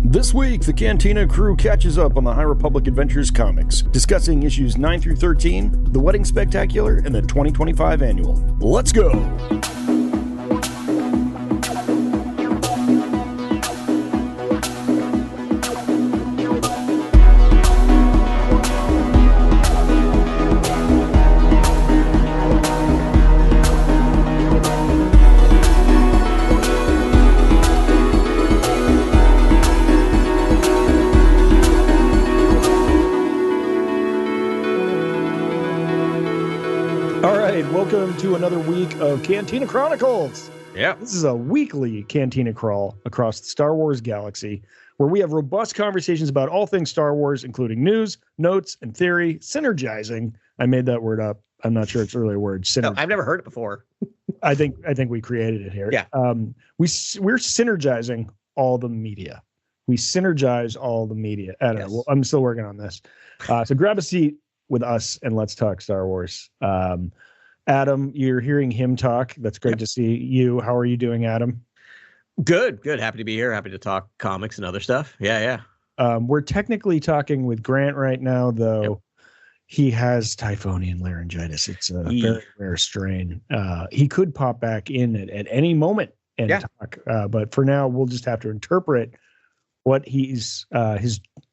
This week, the Cantina crew catches up on the High Republic Adventures comics, discussing issues 9 through 13, the Wedding Spectacular, and the 2025 Annual. Let's go! Welcome to another week of Cantina Chronicles. Yeah. This is a weekly Cantina crawl across the Star Wars galaxy, where we have robust conversations about all things Star Wars, including news, notes, and theory, synergizing. I made that word up. I'm not sure it's really a word. No, I've never heard it before. I think we created it here. Yeah. We're synergizing all the media. We synergize all the media. I don't know. Well, I'm still working on this. So grab a seat with us and let's talk Star Wars. Adam, you're hearing him talk. That's great to see you. How are you doing, Adam? Good. Happy to be here. Happy to talk comics and other stuff. Yeah. We're technically talking with Grant right now, though. Yep. He has Tythonian laryngitis. It's a very rare strain. He could pop back in at any moment and talk. But for now, we'll just have to interpret what his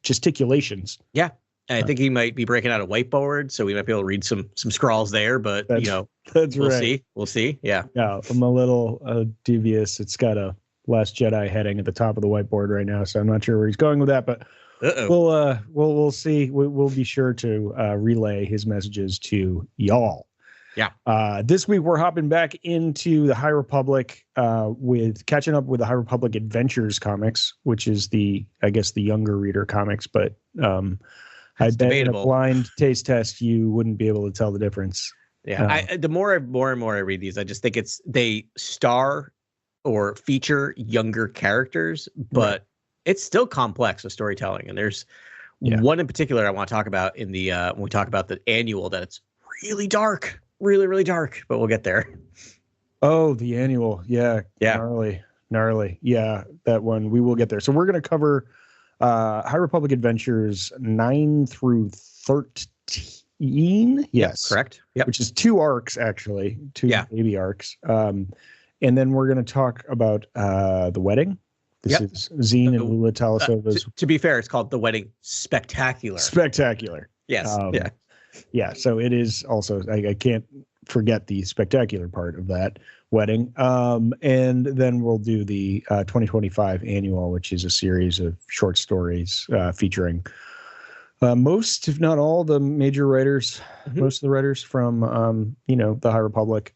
gesticulations. Yeah. I think he might be breaking out a whiteboard, so we might be able to read some scrawls there. But we'll see. Yeah. I'm a little dubious. It's got a Last Jedi heading at the top of the whiteboard right now, so I'm not sure where he's going with that. But we'll see. We'll be sure to relay his messages to y'all. Yeah. This week we're hopping back into the High Republic with catching up with the High Republic Adventures comics, which is the younger reader comics, but I bet in a blind taste test, you wouldn't be able to tell the difference. Yeah. The more and more I read these, I just think they star or feature younger characters, but it's still complex with storytelling. And there's one in particular I want to talk about in the when we talk about the annual, that it's really dark, really, really dark, but we'll get there. Oh, the annual. Yeah. Gnarly. Yeah. That one, we will get there. So we're going to cover High Republic Adventures 9 through 13. Yes, correct. Yep. Which is 2 arcs, actually, 2 baby arcs. And then we're going to talk about the wedding. This is Zine and Lula Talasova's. To be fair, it's called The Wedding Spectacular. Yes. Yeah. So it is also. I can't forget the spectacular part of that wedding. And then we'll do the 2025 Annual, which is a series of short stories featuring most, if not all, the major writers, most of the writers from, the High Republic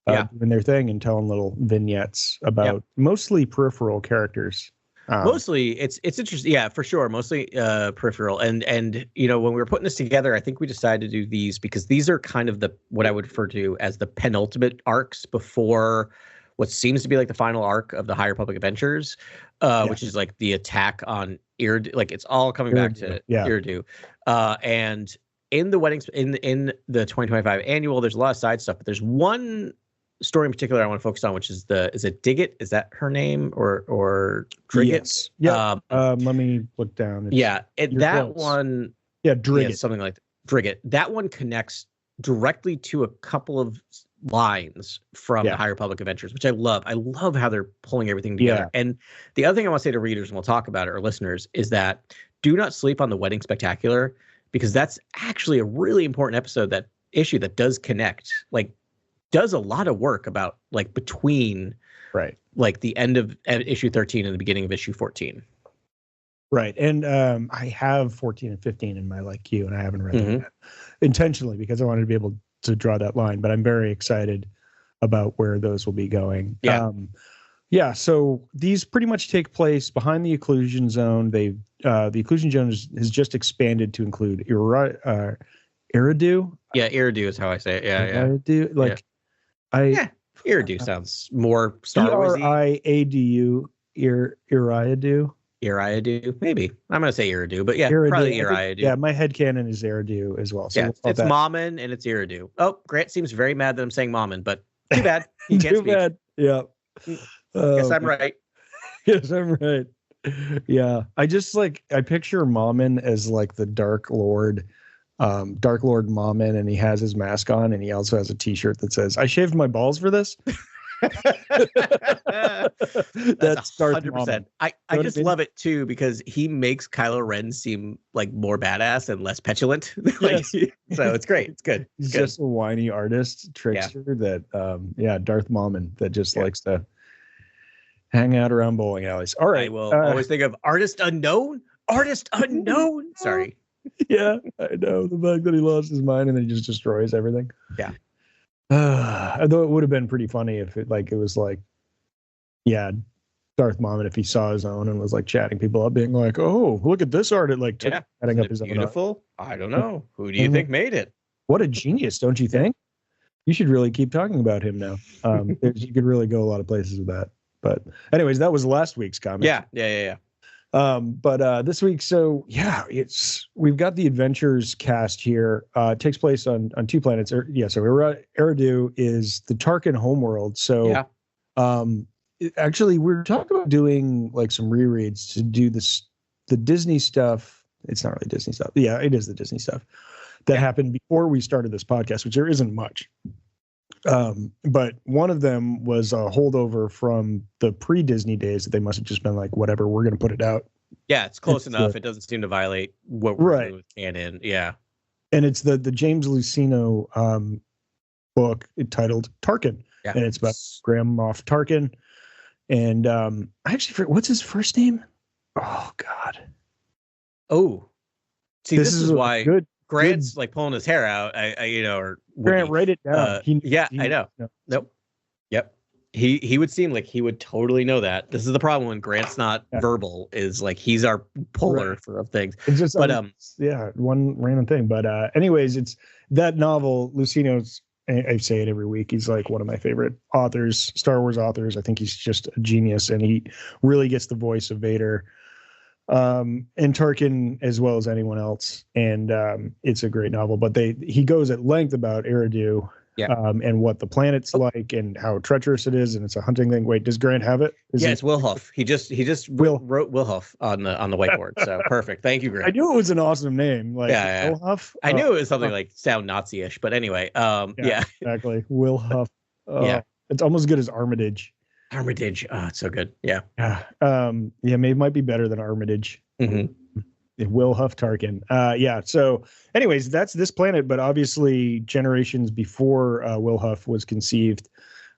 doing their thing and telling little vignettes about mostly peripheral characters. Mostly it's interesting. Yeah, for sure. Mostly peripheral. And when we were putting this together, I think we decided to do these because these are kind of what I would refer to as the penultimate arcs before what seems to be like the final arc of the High Republic Adventures, which is like the attack on Eriadu. Like it's all coming back to Eriadu. And in the weddings, in the 2025 Annual, there's a lot of side stuff, but there's one story in particular I want to focus on, which is is it Diggit? Is that her name or Driggit? Yes. Yeah. Let me look down. That one. Yeah, Driggit. Yeah, something like Driggit. That one connects directly to a couple of lines from the High Republic Adventures, which I love. I love how they're pulling everything together. Yeah. And the other thing I want to say to readers, and we'll talk about it, or listeners, is that do not sleep on the Wedding Spectacular, because that's actually a really important issue that does connect, does a lot of work about between the end of issue 13 and the beginning of issue 14. Right. And I have 14 and 15 in my queue, and I haven't read them yet intentionally because I wanted to be able to draw that line, but I'm very excited about where those will be going. So these pretty much take place behind the occlusion zone. The occlusion zone has just expanded to include Eriadu. Yeah, Eriadu is how I say it. Eriadu, Eriadu sounds more Star Warsy. Eriadu, Eriadu, maybe. I'm gonna say Eriadu, but probably Eriadu. Yeah, my headcanon is Eriadu as well. So it's Mommin and it's Eriadu. Oh, Grant seems very mad that I'm saying Mommin, but too bad. He can't speak. Bad. Yeah. Guess I'm right. Yes, I'm right. Yeah, I just like I picture Mommin as like the Dark Lord Mommin, and he has his mask on, and he also has a T-shirt that says "I shaved my balls for this." That's Darth 100%. Mommin. I just love it too because he makes Kylo Ren seem like more badass and less petulant. Like, Yes. so it's great. It's good. He's It's good. just a whiny artist trickster that Darth Mommin that just likes to hang out around bowling alleys. All right. I will always think of Artist Unknown. Artist Unknown. Sorry. Yeah, I know. The fact that he lost his mind and then he just destroys everything. Yeah. Although it would have been pretty funny if it was like, Darth Mommin, if he saw his own and was like chatting people up, being like, "Oh, look at this art!" It like adding up his beautiful. I don't know. Who do you think made it? What a genius, don't you think? You should really keep talking about him now. You could really go a lot of places with that. But anyways, that was last week's comic. Yeah. But this week, we've got the Adventures cast here. It takes place on two planets. So Eriadu is the Tarkin homeworld. So actually, we're talking about doing like some rereads to do the Disney stuff. It's not really Disney stuff. Yeah, it is the Disney stuff that happened before we started this podcast, which there isn't much. But one of them was a holdover from the pre-Disney days that they must have just been like, whatever, we're going to put it out. Yeah, it's close enough. It doesn't seem to violate what we're doing with canon. Yeah. And it's the James Luceno book titled Tarkin. Yeah. And it's about Grand Moff Tarkin. And I actually forget, what's his first name? Oh, God. Oh. See, this is why good. Grant's like pulling his hair out. Grant, write it down. I know. Nope. Yep. He would seem like he would totally know that. This is the problem when Grant's not verbal, is like he's our puller of things. It's just one random thing. But anyways, it's that novel. Luceno's, I say it every week, he's like one of my favorite authors, Star Wars authors. I think he's just a genius, and he really gets the voice of Vader and Tarkin as well as anyone else, and it's a great novel. But he goes at length about Eriadu, and what the planet's like and how treacherous it is, and it's a hunting thing. Wait, does Grant have it? It's Wilhuff. He just wrote Wilhuff on the whiteboard. So perfect. Thank you, Grant. I knew it was an awesome name. Like Wilhuff. I knew it was something like sound Nazi-ish, but anyway, exactly. Wilhuff. It's almost as good as Armitage. Armitage. Oh, it's so good. Yeah. Maybe it might be better than Armitage. Mm-hmm. Wilhuff Tarkin. So anyways, that's this planet, but obviously generations before Wilhuff was conceived.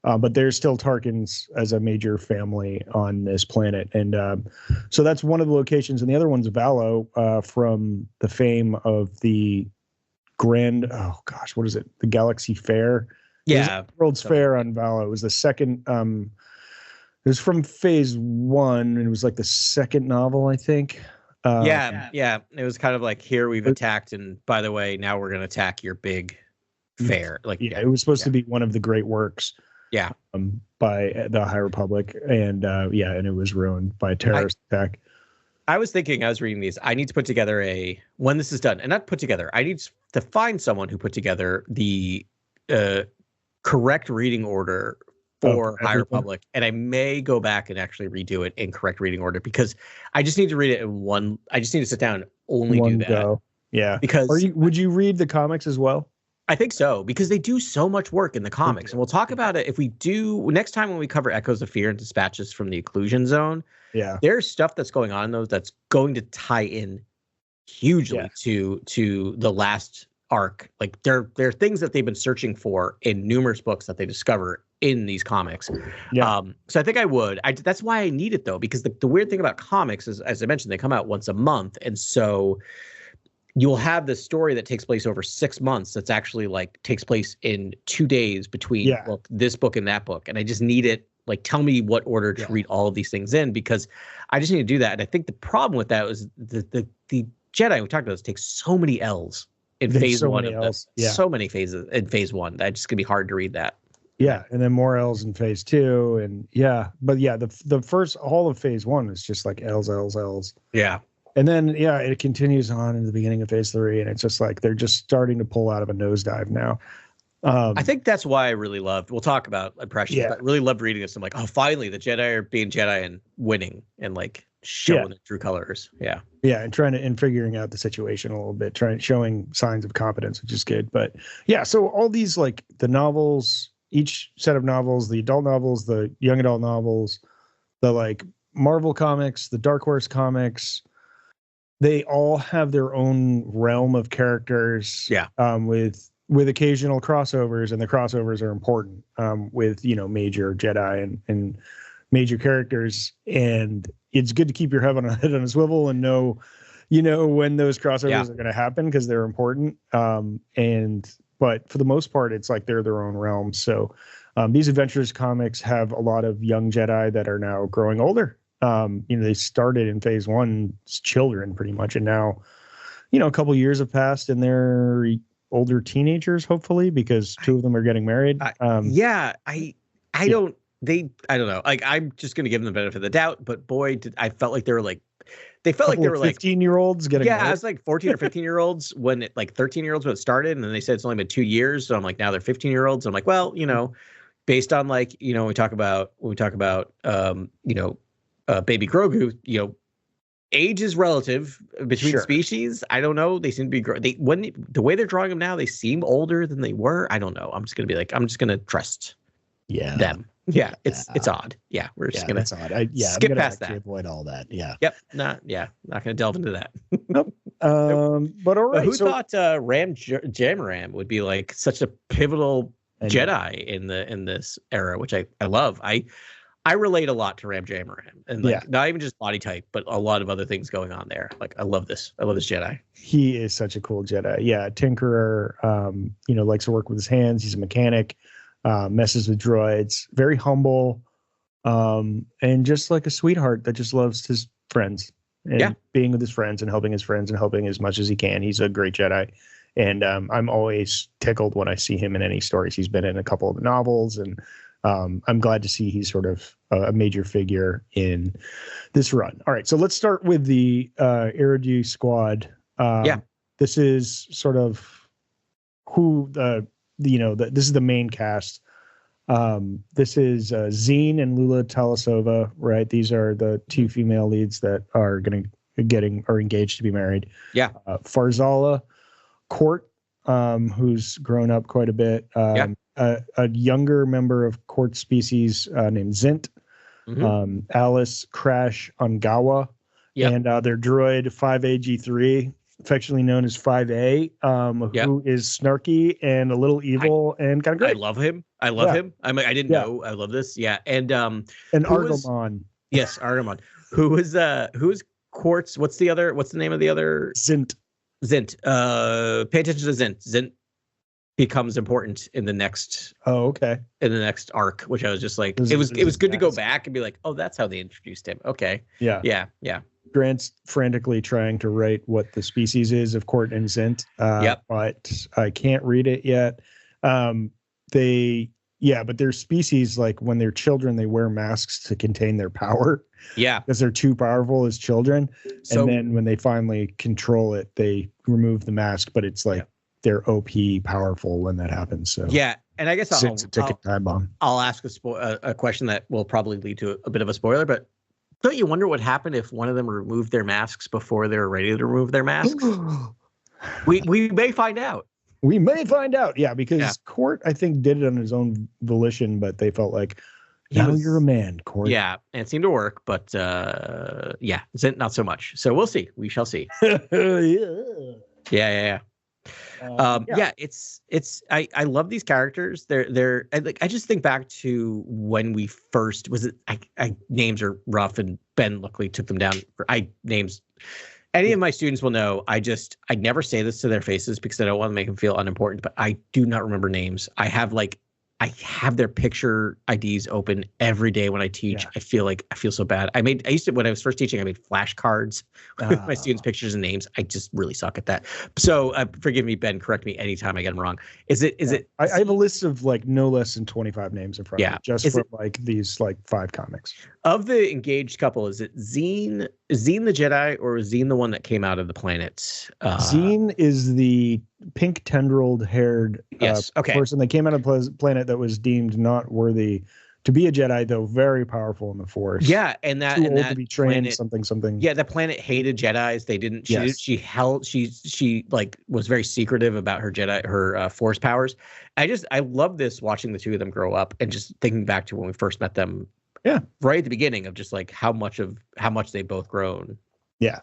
But there's still Tarkins as a major family on this planet. And so that's one of the locations. And the other one's Valo, from the fame of the what is it? The Galaxy Fair. Yeah. World's Fair on Valo. It was the second, it was from phase 1, and it was like the second novel, I think. It was kind of like, here we've attacked, and by the way, now we're going to attack your big fair. It was supposed to be one of the great works. By the High Republic, and and it was ruined by a terrorist attack. I was thinking, I was reading these, I need to put together when this is done, and not put together, I need to find someone who put together the correct reading order for High Republic, and I may go back and actually redo it in correct reading order, because I just need to read it in one. I just need to sit down and only do that. Go. Yeah, because would you read the comics as well? I think so, because they do so much work in the comics, and we'll talk about it if we do next time when we cover Echoes of Fear and Dispatches from the Occlusion Zone. Yeah, there's stuff that's going on in those that's going to tie in hugely to the last arc. Like there are things that they've been searching for in numerous books that they discover in these comics. So I think I would. That's why I need it, though, because the weird thing about comics is, as I mentioned, they come out once a month, and so you'll have this story that takes place over 6 months that's actually like takes place in 2 days between this book and that book, and I just need it. Like, tell me what order to read all of these things in, because I just need to do that. And I think the problem with that was the Jedi we talked about this takes so many L's in phase 1 of this. So many phases in phase 1 that it's just gonna be hard to read that. Yeah, and then more L's in phase 2, and the first all of phase 1 is just like L's. Yeah. And then it continues on in the beginning of phase 3, and it's just like they're just starting to pull out of a nosedive now. I think that's why I really loved. We'll talk about impressions, but really loved reading this. I'm like, oh, finally, the Jedi are being Jedi and winning, and like showing the true colors. Yeah. Yeah, and figuring out the situation a little bit, showing signs of competence, which is good. But yeah, so all these like the novels, each set of novels, the adult novels, the young adult novels, the like Marvel comics, the Dark Horse comics, they all have their own realm of characters. Yeah. With occasional crossovers, and the crossovers are important with major Jedi and major characters, and it's good to keep your head on a swivel and know when those crossovers are going to happen, because they're important. But for the most part, it's like they're their own realms. So these Adventures comics have a lot of young Jedi that are now growing older. They started in phase 1 as children pretty much, and now a couple years have passed and they're older teenagers, hopefully, because 2 of them are getting married. I don't know. Like, I'm just going to give them the benefit of the doubt, but boy, I felt like they were like 15-year-olds getting married. I was like 14 or 15-year-olds when 13-year-olds when it stared, and then they said it's only been 2 years. So I'm like, now they're 15-year-olds. I'm like, well, based on when we talk about baby Grogu, age is relative between species. I don't know. They seem to be the way they're drawing them now, they seem older than they were. I don't know. I'm just going to trust them. Yeah, it's odd. Yeah, we're just gonna. It's odd. Skip past that. Avoid all that. Yeah. Yep. Not gonna delve into that. Nope. But all right. Who thought Ram Jamaram would be like such a pivotal Jedi in this era, which I love. I relate a lot to Ram Jamaram, and not even just body type, but a lot of other things going on there. Like, I love this. I love this Jedi. He is such a cool Jedi. Yeah, tinkerer. Likes to work with his hands. He's a mechanic. Messes with droids, very humble, and just like a sweetheart that just loves his friends and being with his friends and helping his friends and helping as much as he can. He's a great Jedi, and I'm always tickled when I see him in any stories. He's been in a couple of the novels, and I'm glad to see he's sort of a major figure in this run. All right, so let's start with the Eriadu squad. This is sort of who this is the main cast. This is Zine and Lula Talasova, right? These are the 2 female leads that are engaged to be married. Yeah. Farzala Court, who's grown up quite a bit. A younger member of Court species named Zint. Mm-hmm. Alice Crash Ongawa. And their droid 5AG3, affectionately known as 5A, who is snarky and a little evil and kind of great. I love him. I didn't know. I love this. Yeah. And Argomon. Yes, Argomon. Who is Quartz? What's the name of the other? Zint. Pay attention to Zint. Zint becomes important in the next in the next arc, which I was just like, it was good to go back and be like, oh, that's how they introduced him. Okay. Yeah. Grant's frantically trying to write what the species is of Court and Zint, but I can't read it yet. But their species, like when they're children, they wear masks to contain their power. Yeah, because they're too powerful as children. So, and then when they finally control it, they remove the mask. But it's like they're OP powerful when that happens. So and I guess Zint's a ticking time bomb. I'll ask a question that will probably lead to a bit of a spoiler, but. Don't you wonder what happened if one of them removed their masks before they were ready to remove their masks? we may find out. We may find out, because Court, I think, did it on his own volition, but they felt like, you're a man, Court. Yeah, and it seemed to work, but Zint not so much. So we'll see. We shall see. Yeah. It's I love these characters. They're I just think back to when we first I names are rough, and Ben luckily took them down for names. Any of my students will know I never say this to their faces because I don't want to make them feel unimportant, but I do not remember names. I have their picture IDs open every day when I teach. I feel so bad. When I was first teaching, I made flashcards with my students' pictures and names. I just really suck at that. So forgive me, Ben, correct me anytime I get them wrong. Is it? I have a list of like no less than 25 names in front of me, just for these 5 comics. Of the engaged couple, is it Zine the Jedi, or is Zine the one that came out of the planet? Zine is the pink tendrilled haired person that came out of the planet that was deemed not worthy to be a Jedi, though very powerful in the Force. Yeah, and that Too and old that to be trained. planet, Something. Yeah, the planet hated Jedis. They didn't. Yes. She like was very secretive about her Jedi, her Force powers. I love this, watching the two of them grow up and just thinking back to when we first met them. Yeah, right at the beginning of just like how much they've both grown. Yeah.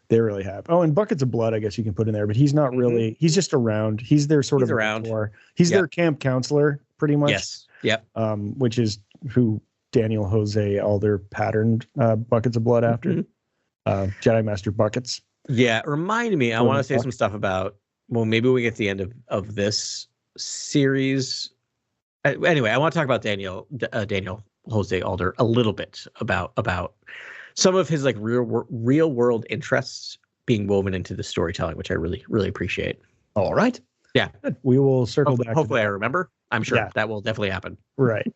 They really have. Oh, and Buckets of Blood, I guess you can put in there, but he's not really. He's just around. He's their sort of around. mentor. He's their camp counselor, pretty much. Yes. Yep. Which is who Daniel Jose Alder patterned Buckets of Blood after. Jedi Master Buckets. Yeah, remind me. I want to say some stuff about. Well, maybe we get to the end of this series. Anyway, I want to talk about Daniel Jose Alder a little bit about some of his like real world interests being woven into the storytelling, which I really, really appreciate. All right. Yeah. Good. We will circle back. Hopefully I remember. I'm sure that will definitely happen. Right.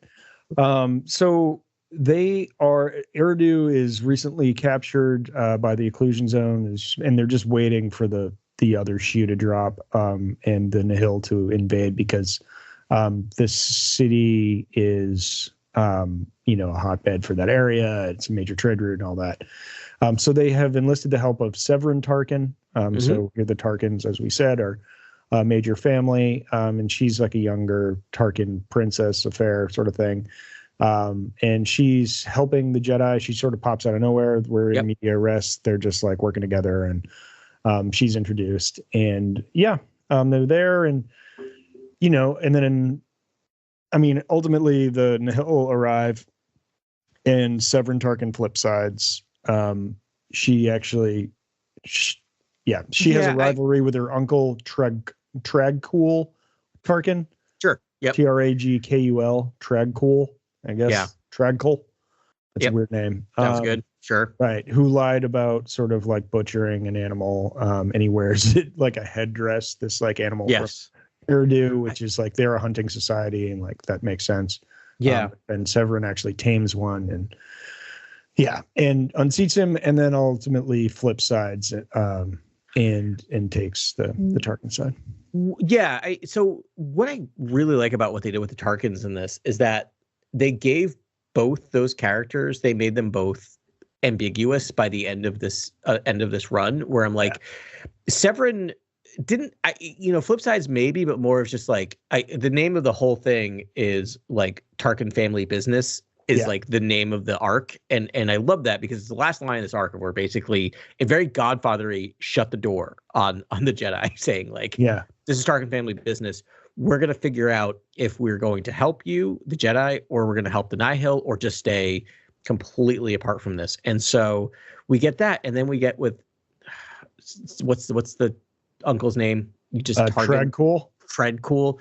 So Eriadu is recently captured by the Occlusion Zone, and they're just waiting for the other shoe to drop and the Nihil to invade, because this city is a hotbed for that area. It's a major trade route and all that. So they have enlisted the help of Severin Tarkin. So here the Tarkins, as we said, are a major family, and she's like a younger Tarkin princess affair sort of thing. And she's helping the Jedi. She sort of pops out of nowhere. We're in media res. They're just like working together, and she's introduced. And they're there, and and then ultimately the Nihil arrive, and Severin Tarkin flip sides. She has a rivalry with her uncle Tragkul Tarkin. Sure. Yep. Tragkul, Tragkul, I guess. Yeah. Tragkul. That's a weird name. Sounds good. Sure. Right. Who lied about sort of like butchering an animal, and he wears it like a headdress, this like animal. Yes. Eriadu, which is like they're a hunting society, and like that makes sense. Yeah. And Severin actually tames one, and unseats him, and then ultimately flip sides and takes the Tarkin side. Yeah. So what I really like about what they did with the Tarkins in this is that they gave both those characters, they made them both ambiguous by the end of this run, where I'm like, Severin didn't, flip sides maybe, but more of just like, the name of the whole thing is like Tarkin Family Business is like the name of the arc. And I love that, because it's the last line of this arc where basically a very Godfathery shut the door on the Jedi, saying like, this is Tarkin Family Business. We're going to figure out if we're going to help you, the Jedi, or we're going to help the Nihil, or just stay completely apart from this. And so we get that. And then we get with, what's the uncle's name? You just Tragkul. Tragkul.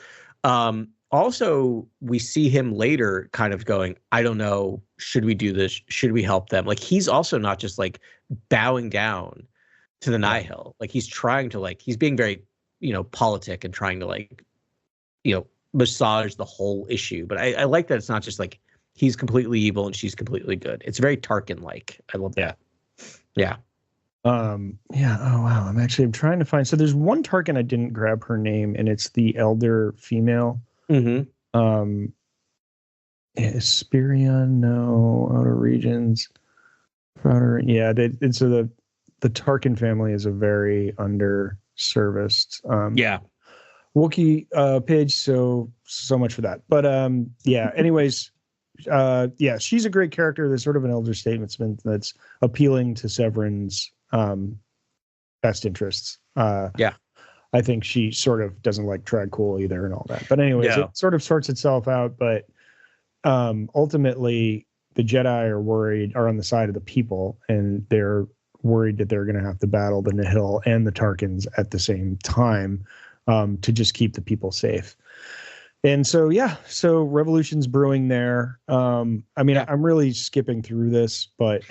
Also, we see him later kind of going, I don't know, should we do this? Should we help them? Like, he's also not just like bowing down to the Nihil. Like, he's trying to he's being very, politic and trying to massage the whole issue. But I like that it's not just like he's completely evil and she's completely good. It's very Tarkin-like. I love that. Yeah. Oh wow. I'm trying to find. So there's one Tarkin I didn't grab her name, and it's the elder female. Esperion, no. Outer Regions. The Tarkin family is a very underserviced Wookiee page, so much for that. But anyways, she's a great character. There's sort of an elder statesman that's appealing to Severin's best interests. I think she sort of doesn't like Tragkul either and all that. But anyways, it sort of sorts itself out. But ultimately, the Jedi are on the side of the people, and they're worried that they're going to have to battle the Nihil and the Tarkins at the same time to just keep the people safe. And so, so revolution's brewing there. I'm really skipping through this, but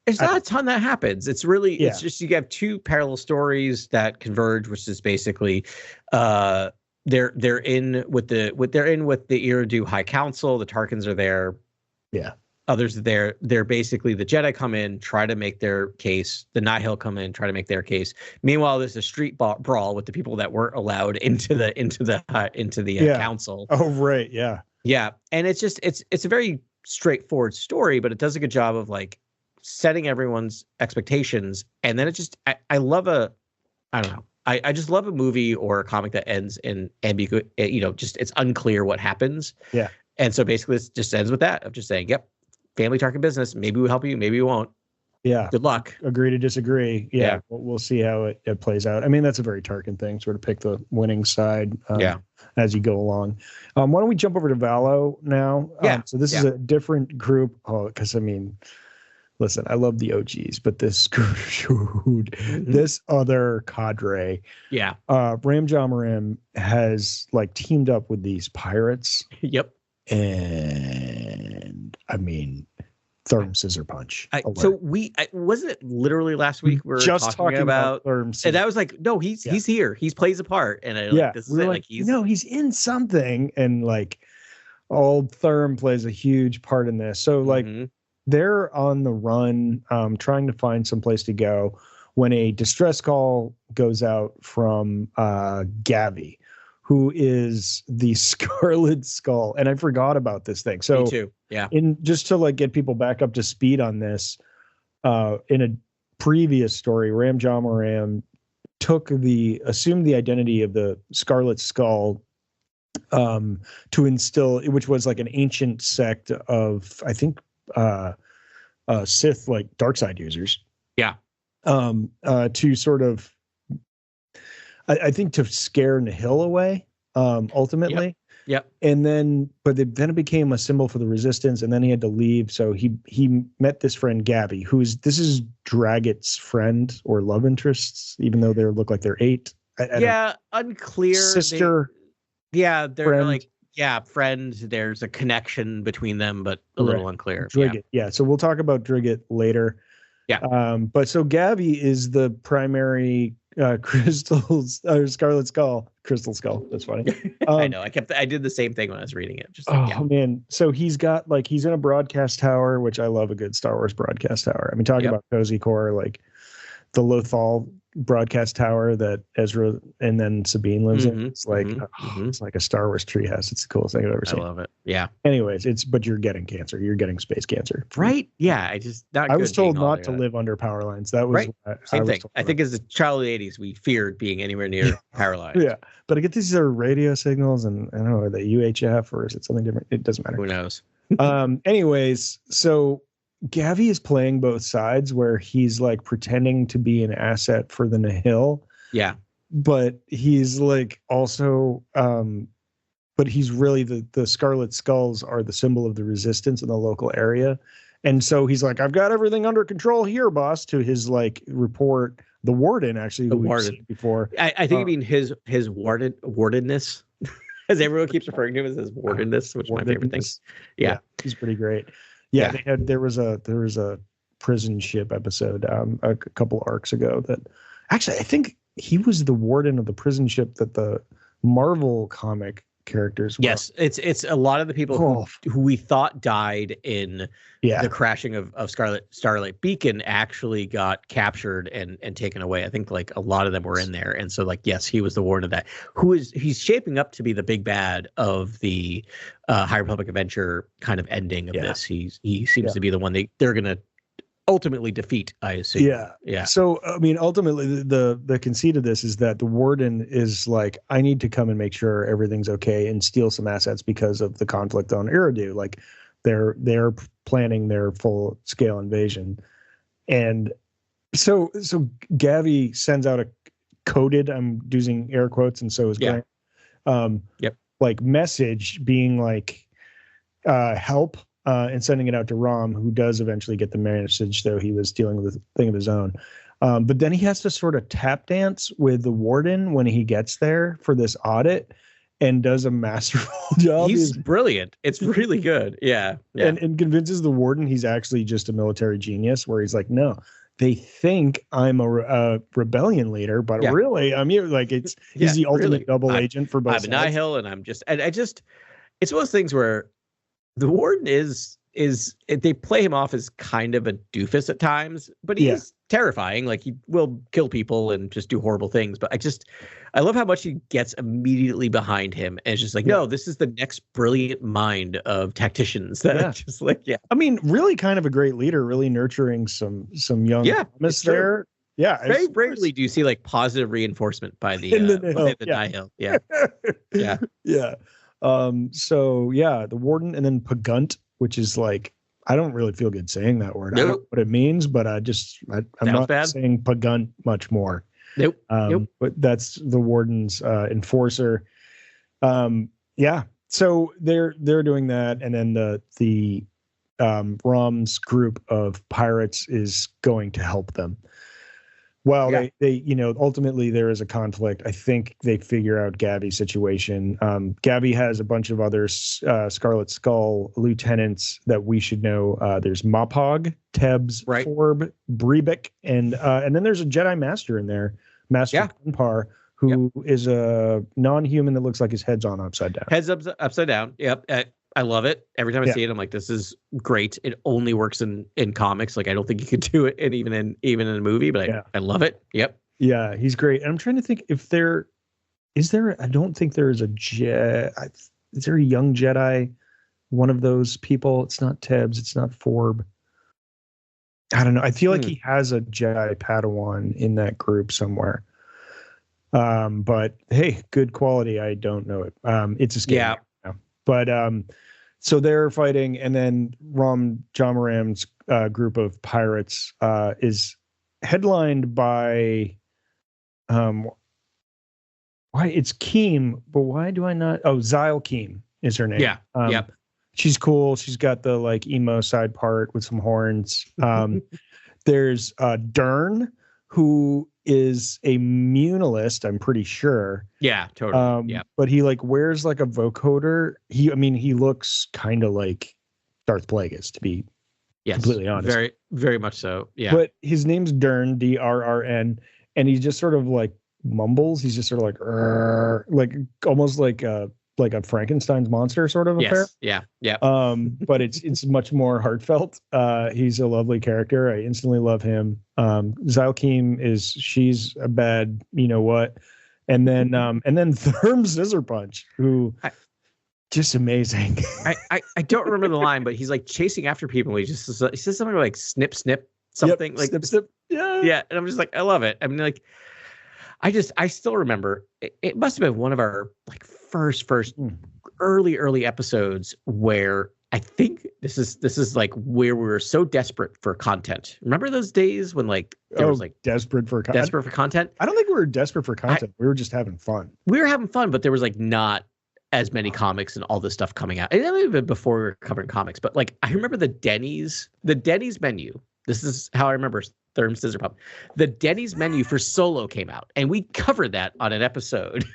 it's not a ton that happens. It's really, it's just, you have two parallel stories that converge, which is basically, they're in with the Eriadu High Council. The Tarkins are there. Yeah. Others are there. They're basically, the Jedi come in, try to make their case. The Nihil come in, try to make their case. Meanwhile, there's a street brawl with the people that weren't allowed into the council. Oh, right. Yeah. Yeah, and it's a very straightforward story, but it does a good job of like setting everyone's expectations, and then I love I don't know. I just love a movie or a comic that ends in ambiguous, just it's unclear what happens. Yeah. And so basically this just ends with that of just saying, yep, family Tarkin business. Maybe we'll help you, maybe we won't. Yeah. Good luck. Agree to disagree. Yeah. We'll see how it plays out. I mean, that's a very Tarkin thing, sort of pick the winning side as you go along. Why don't we jump over to Valo now? Yeah. So this is a different group. Oh, because I mean, listen, I love the OGs, but this this other cadre. Yeah. Ram Jamarim has like teamed up with these pirates. Yep. And I mean, Therm Scissor Punch. So wasn't it literally last week we were just talking about Therm Scissor. And that was like, no, he's here. He plays a part. And this is it. Like he's in something. And like old Therm plays a huge part in this. So like they're on the run, trying to find some place to go when a distress call goes out from Gavi, who is the Scarlet Skull. And I forgot about this thing. So me too. Yeah. Just to like get people back up to speed on this, in a previous story, Ram Jamaram assumed the identity of the Scarlet Skull, to instill, which was like an ancient sect of, I think, Sith, like dark side users. Yeah. To sort of, I think to scare Nihil away, ultimately. Yep. And then it became a symbol for the resistance, and then he had to leave. So he met this friend Gavi, this is Dragget's friend or love interests, even though they look like they're 8. Unclear. Sister. They're friend. like friend. There's a connection between them, but a little unclear. Drigget. Yeah. So we'll talk about Drigget later. Yeah. But so Gavi is the primary Scarlet Skull, Crystal Skull. That's funny. I know. I did the same thing when I was reading it. Just like, man. So he's got he's in a broadcast tower, which I love a good Star Wars broadcast tower. I mean, talking about Cozy Core, like the Lothal broadcast tower that Ezra and then Sabine lives in. It's like it's like a Star Wars treehouse. It's the coolest thing I've ever seen. I love it. Yeah. Anyways, but you're getting cancer. You're getting space cancer. Right? Yeah. I was told not to live under power lines. That was right. Same thing. I think as a child of the 80s, we feared being anywhere near power lines. Yeah. But I get these are radio signals, and I don't know, are they UHF or is it something different? It doesn't matter. Who knows? Anyways, so Gavi is playing both sides where he's like pretending to be an asset for the Nihil. Yeah. But he's like also, but he's really the Scarlet Skulls are the symbol of the resistance in the local area. And so he's like, I've got everything under control here, boss, to his like report. The warden, actually, the warden before. I think you mean his wardenness, as everyone keeps referring to him as his wardenness, which is my favorite thing. Yeah. He's pretty great. Yeah, there was a prison ship episode a couple arcs ago that actually I think he was the warden of the prison ship that the Marvel comic characters were. Yes, it's a lot of the people who we thought died in the crashing of Starlight Beacon actually got captured and taken away. I think like a lot of them were in there, and so like yes, he was the warden of that. He's shaping up to be the big bad of the High Republic adventure kind of ending of this. He seems to be the one they're gonna ultimately defeat, I assume. Yeah. So I mean, ultimately, the conceit of this is that the warden is like, I need to come and make sure everything's okay and steal some assets because of the conflict on Eriadu. Like, they're planning their full scale invasion, and so Gavi sends out a coded, I'm using air quotes, and so is Grant. Like message being like, help. And sending it out to Rom, who does eventually get the message, though he was dealing with a thing of his own. But then he has to sort of tap dance with the warden when he gets there for this audit and does a masterful job. He's brilliant. It's really good. Yeah. And convinces the warden he's actually just a military genius, where he's like, no, they think I'm a rebellion leader, but really I'm you. Like he's the ultimate double agent for both sides. I'm a Nihil, and it's one of those things where the warden is they play him off as kind of a doofus at times, but he's terrifying. Like, he will kill people and just do horrible things. But I love how much he gets immediately behind him. And it's just like, no, this is the next brilliant mind of tacticians. That just like, I mean, really kind of a great leader, really nurturing some young promise there. Yeah. Very rarely do you see like positive reinforcement by the Nihil. Yeah. Yeah. Yeah. So yeah, the Warden, and then Pagunt, which is like, I don't really feel good saying that word. Nope. I don't know what it means, but I'm not saying Pagunt much more. Nope. But that's the Warden's enforcer. Yeah. So they're doing that, and then the Rom's group of pirates is going to help them. Well, they ultimately there is a conflict. I think they figure out Gavi's situation. Gavi has a bunch of other Scarlet Skull lieutenants that we should know. There's Mopog, Tebs, Forb, Brebeck, and then there's a Jedi Master in there, Master Kunpar, who is a non-human that looks like his head's on upside down. Head's upside down. Yep. I love it. Every time I see it, I'm like, this is great. It only works in comics. Like, I don't think you could do it even in a movie, but I love it. Yep. Yeah, he's great. And I'm trying to think if I don't think there is a is there a young Jedi, one of those people? It's not Tebs. It's not Forb. I don't know. I feel like he has a Jedi Padawan in that group somewhere. But hey, good quality. I don't know it. It's a scam. Yeah. But so they're fighting, and then Jamaram's group of pirates is headlined by why it's Keem, but why do I not? Oh, Zyle Keem is her name. Yeah. Yep. She's cool. She's got the like emo side part with some horns. There's Dern, who is a munalist, I'm pretty sure. Yeah, totally. But he like wears like a vocoder. He looks kind of like Darth Plagueis, to be completely honest. Very, very much so. Yeah. But his name's Dern, Drrn, and he just sort of like mumbles. He's just sort of like almost like a Frankenstein's monster sort of affair. Yeah. But it's much more heartfelt. He's a lovely character. I instantly love him. Zyle Keem she's a bad, you know what? And then Therm Scissor Punch, who just amazing. I don't remember the line, but he's like chasing after people. He says something like snip, snip, something. Yep, like snip, snip. Yeah. Yeah. And I'm just like, I love it. I mean, like, I still remember it must have been one of our like first early episodes where I think this is like where we were so desperate for content. Remember those days when like there was like desperate for content? I don't think we were desperate for content. We were just having fun. We were having fun, but there was like not as many comics and all this stuff coming out. And that may have been before we were covering comics, but like I remember the Denny's menu. This is how I remember Therm Scissor Pump. The Denny's menu for Solo came out, and we covered that on an episode.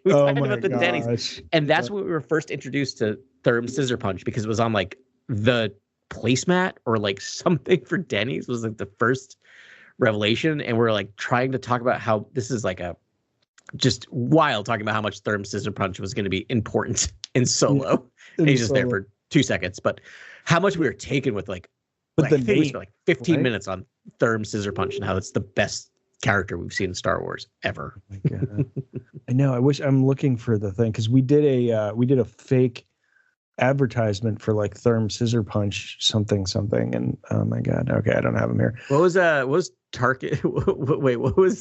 We talked about the Denny's, and that's when we were first introduced to Therm Scissor Punch, because it was on like the placemat or like something for Denny's was like the first revelation, and we're like trying to talk about how this is like a just wild, talking about how much Therm Scissor Punch was going to be important in Solo. And he's just there for 2 seconds, but how much we were taken with like. But I think we spent like 15 minutes on Therm Scissor Punch and how it's the best character we've seen in Star Wars ever. Oh my God. I know. I wish I'm looking for the thing, because we did a fake advertisement for like Therm Scissor Punch something, and oh my God. Okay, I don't have him here. What was Target? Wait, what was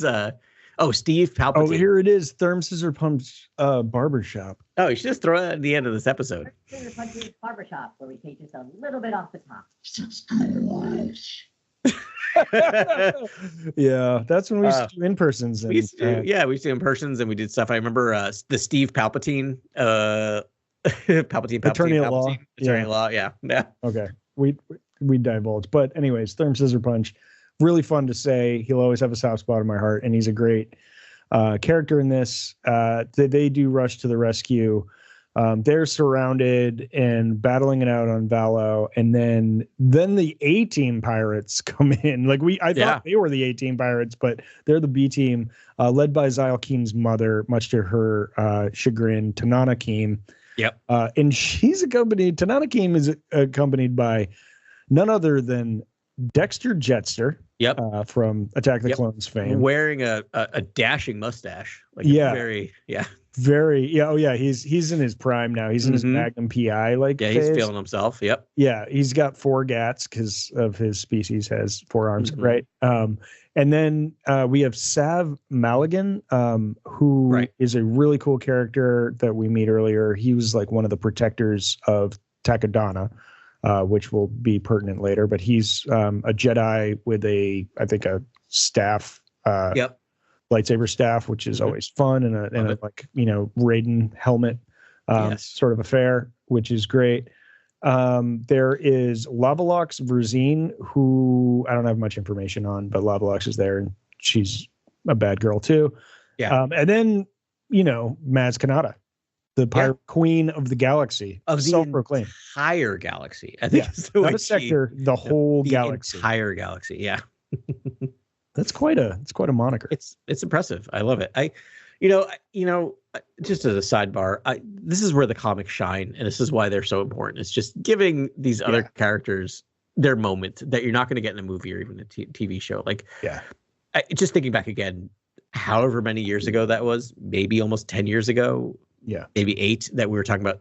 Steve Palpatine? Oh, here it is. Therm Scissor Punch Barbershop. Oh, you should just throw that at the end of this episode. Scissor Punch's Barbershop, where we take just a little bit off the top. Yeah, that's when we used to do in-persons. We used to do in-persons, and we did stuff. I remember the Steve Palpatine, Attorney at Law. Yeah. Okay, we divulge, but anyways, Therm Scissor Punch, really fun to say. He'll always have a soft spot in my heart, and he's a great character in this. They do rush to the rescue. They're surrounded and battling it out on Valo, and then the A-team pirates come in. Like I thought they were the A-team pirates, but they're the B-team, led by Zyle Keem's mother, much to her chagrin, Tanana Keem. Yep. And she's accompanied. Tanana Kim is accompanied by none other than Dexter Jetster. Yep. From Attack the Clones fame, wearing a dashing mustache. Like very. Oh yeah, he's in his prime now. He's in his Magnum PI phase. He's feeling himself. Yep. Yeah, he's got 4 gats because of his species has 4 arms, right? And then we have Sav Maligan, who is a really cool character that we meet earlier. He was like one of the protectors of Takodana, which will be pertinent later. But he's a Jedi with a staff. Lightsaber staff, which is always fun, and a like Raiden helmet sort of affair, which is great. There is Lavalox Verzine, who I don't have much information on, but Lavalox is there, and she's a bad girl too. Yeah. And then Maz Kanata, the pirate queen of the galaxy, of the self-proclaimed entire galaxy. I think it's not a sector, the whole galaxy, entire galaxy. Yeah. That's quite a moniker. It's impressive. I love it. Just as a sidebar, this is where the comics shine, and this is why they're so important. It's just giving these other characters their moment that you're not going to get in a movie or even a TV show. Just thinking back again, however many years ago that was, maybe almost 10 years ago, maybe 8, that we were talking about,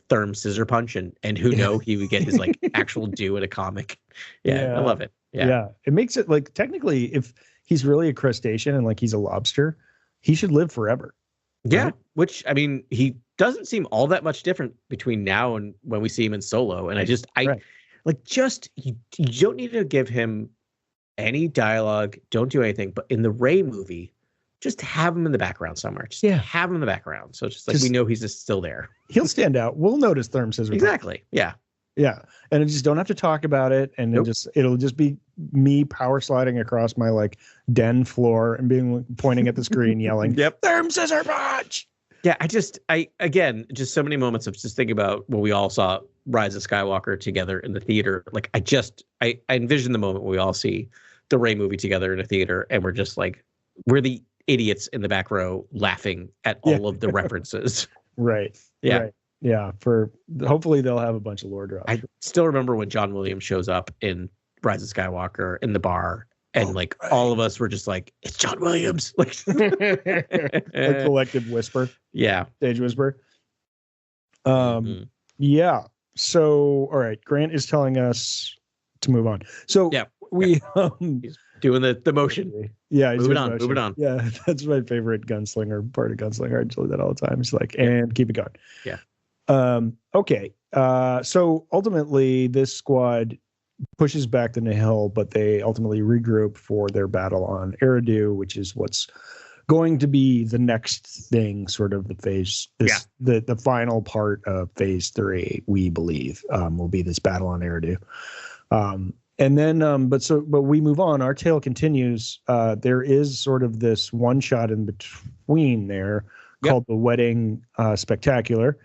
Therm Scissor Punch, and who know he would get his actual due in a comic. I love it. Yeah, it makes it technically, if he's really a crustacean and he's a lobster, he should live forever. Yeah, right? Which he doesn't seem all that much different between now and when we see him in Solo. And you don't need to give him any dialogue, don't do anything. But in the Rey movie, just have him in the background somewhere. Just have him in the background. So we know he's just still there. He'll stand out. We'll notice Therm Scissor. Exactly. Yeah. Yeah. And I just don't have to talk about it. And it'll just be me power sliding across my den floor and pointing at the screen, yelling, Therm Scissor Punch. Yeah. Again, just so many moments of just thinking about when we all saw Rise of Skywalker together in the theater. I envision the moment when we all see the Rey movie together in a theater, and we're just we're the idiots in the back row laughing at all of the references. Right. Yeah. Right. Yeah, hopefully they'll have a bunch of lore drops. I still remember when John Williams shows up in Rise of Skywalker in the bar, and all of us were just it's John Williams. A collective whisper. Yeah. Stage whisper. Yeah. So, all right, Grant is telling us to move on. So we he's doing the motion. Yeah, moving on. Yeah, that's my favorite gunslinger part of Gunslinger. I do that all the time. It's and keep it going. Yeah. Okay. So ultimately this squad pushes back the Nihil, but they ultimately regroup for their battle on Eriadu, which is what's going to be the next thing, sort of the final part of phase 3, we believe, will be this battle on Eriadu. And then, but we move on. Our tale continues. There is sort of this one shot in between there called the Wedding Spectacular.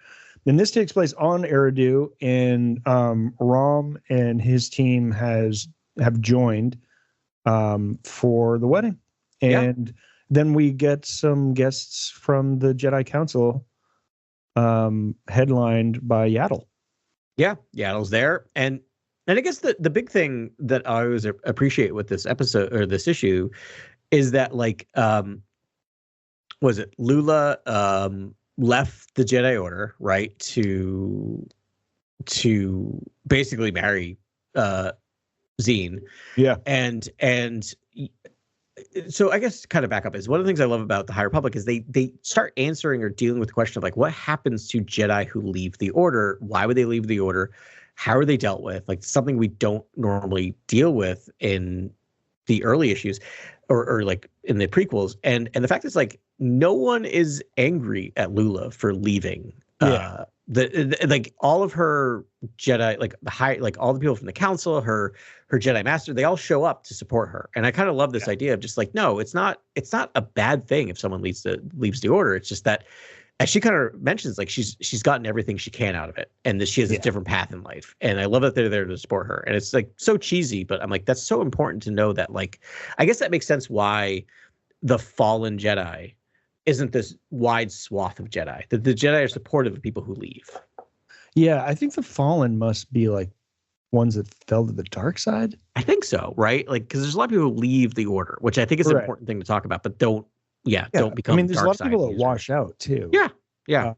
And this takes place on Eriadu, and Rom and his team have joined for the wedding. And then we get some guests from the Jedi Council, headlined by Yaddle. Yeah, Yaddle's there. And I guess the big thing that I always appreciate with this episode or this issue is that was it Lula left the Jedi Order, right, to basically marry Zine. Yeah. And so I guess kind of back up is one of the things I love about the High Republic is they start answering or dealing with the question of what happens to Jedi who leave the Order? Why would they leave the Order? How are they dealt with? Something we don't normally deal with in the early issues or in the prequels. And the fact is no one is angry at Lula for leaving. All of her Jedi, the high, all the people from the council, her Jedi master, they all show up to support her. And I kind of love this idea of just no, it's not a bad thing if someone leaves the Order. It's just that, as she kind of mentions, she's gotten everything she can out of it, and that she has a different path in life. And I love that they're there to support her. And it's so cheesy, but I'm that's so important to know that I guess that makes sense why the fallen Jedi isn't this wide swath of Jedi. That the Jedi are supportive of people who leave. Yeah, I think the Fallen must be like ones that fell to the dark side. I think so, right? Like, because there's a lot of people who leave the Order, which I think is an important thing to talk about, but don't become. I mean, there's a lot of dark people side that users. wash out too. Yeah.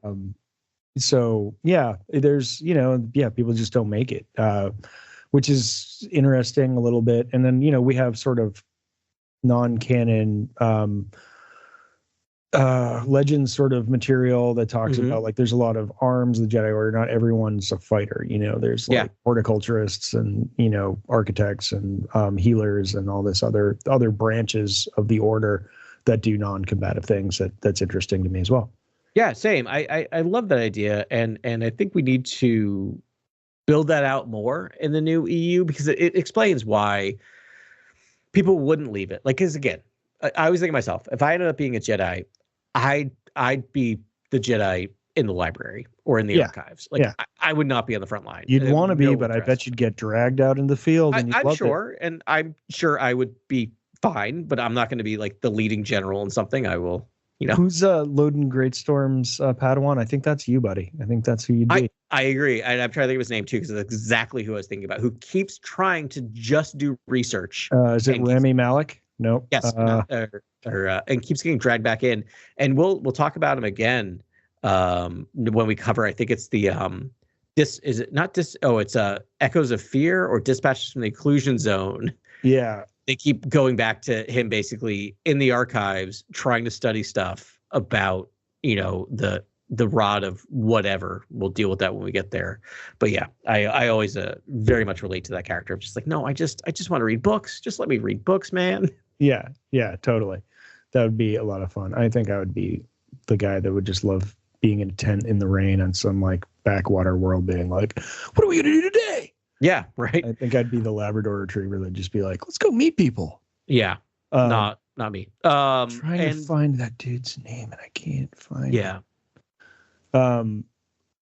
So yeah, there's people just don't make it, which is interesting a little bit. And then we have sort of non-canon legends sort of material that talks about like there's a lot of arms of the Jedi Order. Not everyone's a fighter. There's like horticulturists and architects and healers and all this other branches of the Order that do non-combative things. That's interesting to me as well. Yeah, same. I love that idea, and I think we need to build that out more in the new EU because it explains why people wouldn't leave it. Like, because again, I always think of myself, if I ended up being a Jedi, I'd be the Jedi in the library or in the archives. Like, I would not be on the front line. You'd want to be, but I bet you'd get dragged out in the field. And I'm sure, and I'm sure I would be fine, but I'm not going to be like the leading general in something. I will. Who's Loden Greatstorm's Padawan? I think that's you, buddy. I think that's who you'd be. I agree. I'm trying to think of his name too, because it's exactly who I was thinking about. Who keeps trying to just do research? Is it Rami Malek? No. Yes. And keeps getting dragged back in. And we'll talk about him again when we cover. I think it's the it's Echoes of Fear or Dispatches from the Occlusion Zone. Yeah. They keep going back to him basically in the archives trying to study stuff about, the rod of whatever. We'll deal with that when we get there. But yeah, I always very much relate to that character. I'm just like, no, I just want to read books. Just let me read books, man. Yeah, totally. That would be a lot of fun. I think I would be the guy that would just love being in a tent in the rain on some like backwater world being like, what are we going to do today? Yeah, right. I think I'd be the Labrador Retriever that'd just be like, let's go meet people. Yeah, not me. Trying to find that dude's name and I can't find it.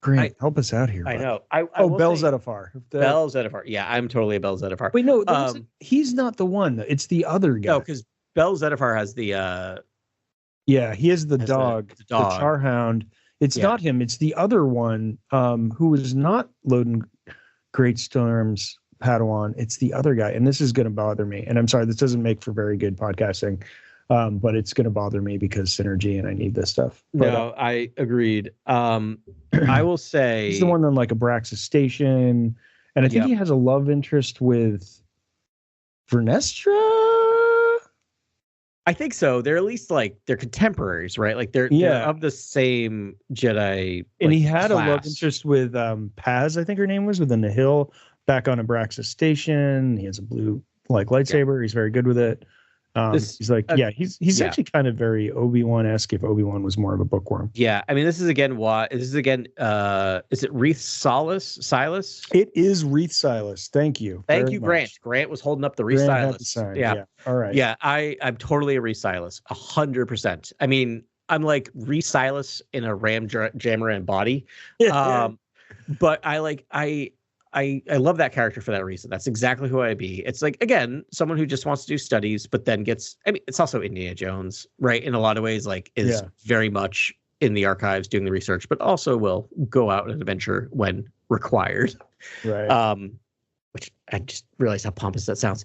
Grant, help us out here. I know. Bel Zettifar. Bel Zettifar. Yeah, I'm totally a Bel Zettifar. Wait, no, he's not the one. It's the other guy. No, because Bel Zettifar has the. He has the dog, the Charhound. It's not him. It's the other one who is not Loden Greatstorm's Padawan. It's the other guy, and this is going to bother me. And I'm sorry, this doesn't make for very good podcasting, but it's going to bother me because synergy, and I need this stuff. But, no, I agreed. I will say he's the one on like Abraxas Station, and I think he has a love interest with Vernestra. I think so. They're at least like they're contemporaries, right? Like they're of the same Jedi. And he had a love interest with Paz, I think her name was, with the Nihil back on Abraxas Station. He has a blue like lightsaber. He's very good with it. He's like, he's actually kind of very Obi-Wan-esque if Obi-Wan was more of a bookworm. Yeah, I mean, is it Reith Silas? It is Reith Silas. Thank you. Thank you, Grant. Grant was holding up the Reith Silas. Yeah. All right. Yeah, I'm totally a Reith Silas, 100%. I mean, I'm like Reith Silas in a Ram Jamaran body. But I love that character for that reason. That's exactly who I'd be. It's like, again, someone who just wants to do studies, but then it's also Indiana Jones, right? In a lot of ways, like is very much in the archives doing the research, but also will go out on an adventure when required. Right. Which I just realized how pompous that sounds.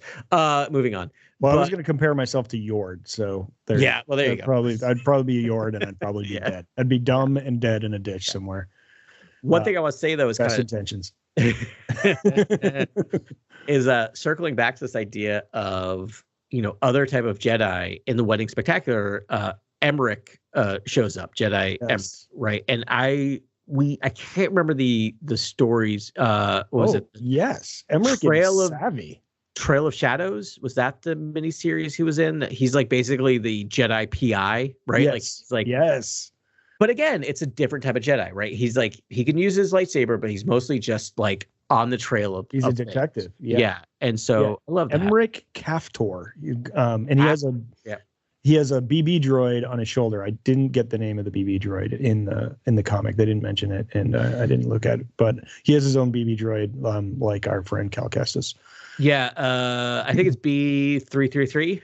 Moving on. Well, I was going to compare myself to Yord. So there you go. I'd probably be a Yord and I'd probably be dead. I'd be dumb and dead in a ditch somewhere. One thing I want to say though is best intentions. is circling back to this idea of other type of Jedi in the Wedding Spectacular. Emmerich shows up, Jedi Emmerich, right? And I can't remember the stories. Was it? Yes, Emmerich is savvy. Trail of Shadows, was that the miniseries he was in? He's like basically the Jedi PI, right? Yes. But again, it's a different type of Jedi, right? He's like, he can use his lightsaber, but he's mostly just like on the trail of. He's a detective. Things. Yeah. And so I love that. Emmerich Kaftor. And he has a BB droid on his shoulder. I didn't get the name of the BB droid in the comic. They didn't mention it, and I didn't look at it. But he has his own BB droid, like our friend Cal Kestis. Yeah. I think it's B333.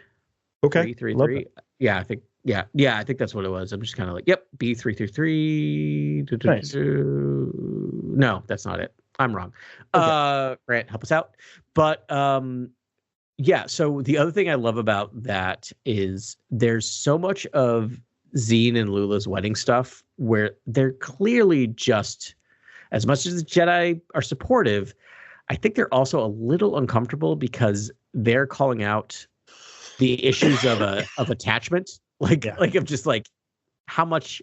Okay. 333. Yeah, I think. Yeah, I think that's what it was. I'm just kind of like, yep, B333. Nice. No, that's not it. I'm wrong. Okay. Grant, help us out. But yeah, so the other thing I love about that is there's so much of Zine and Lula's wedding stuff where they're clearly just, as much as the Jedi are supportive, I think they're also a little uncomfortable because they're calling out the issues of attachment, like of just like how much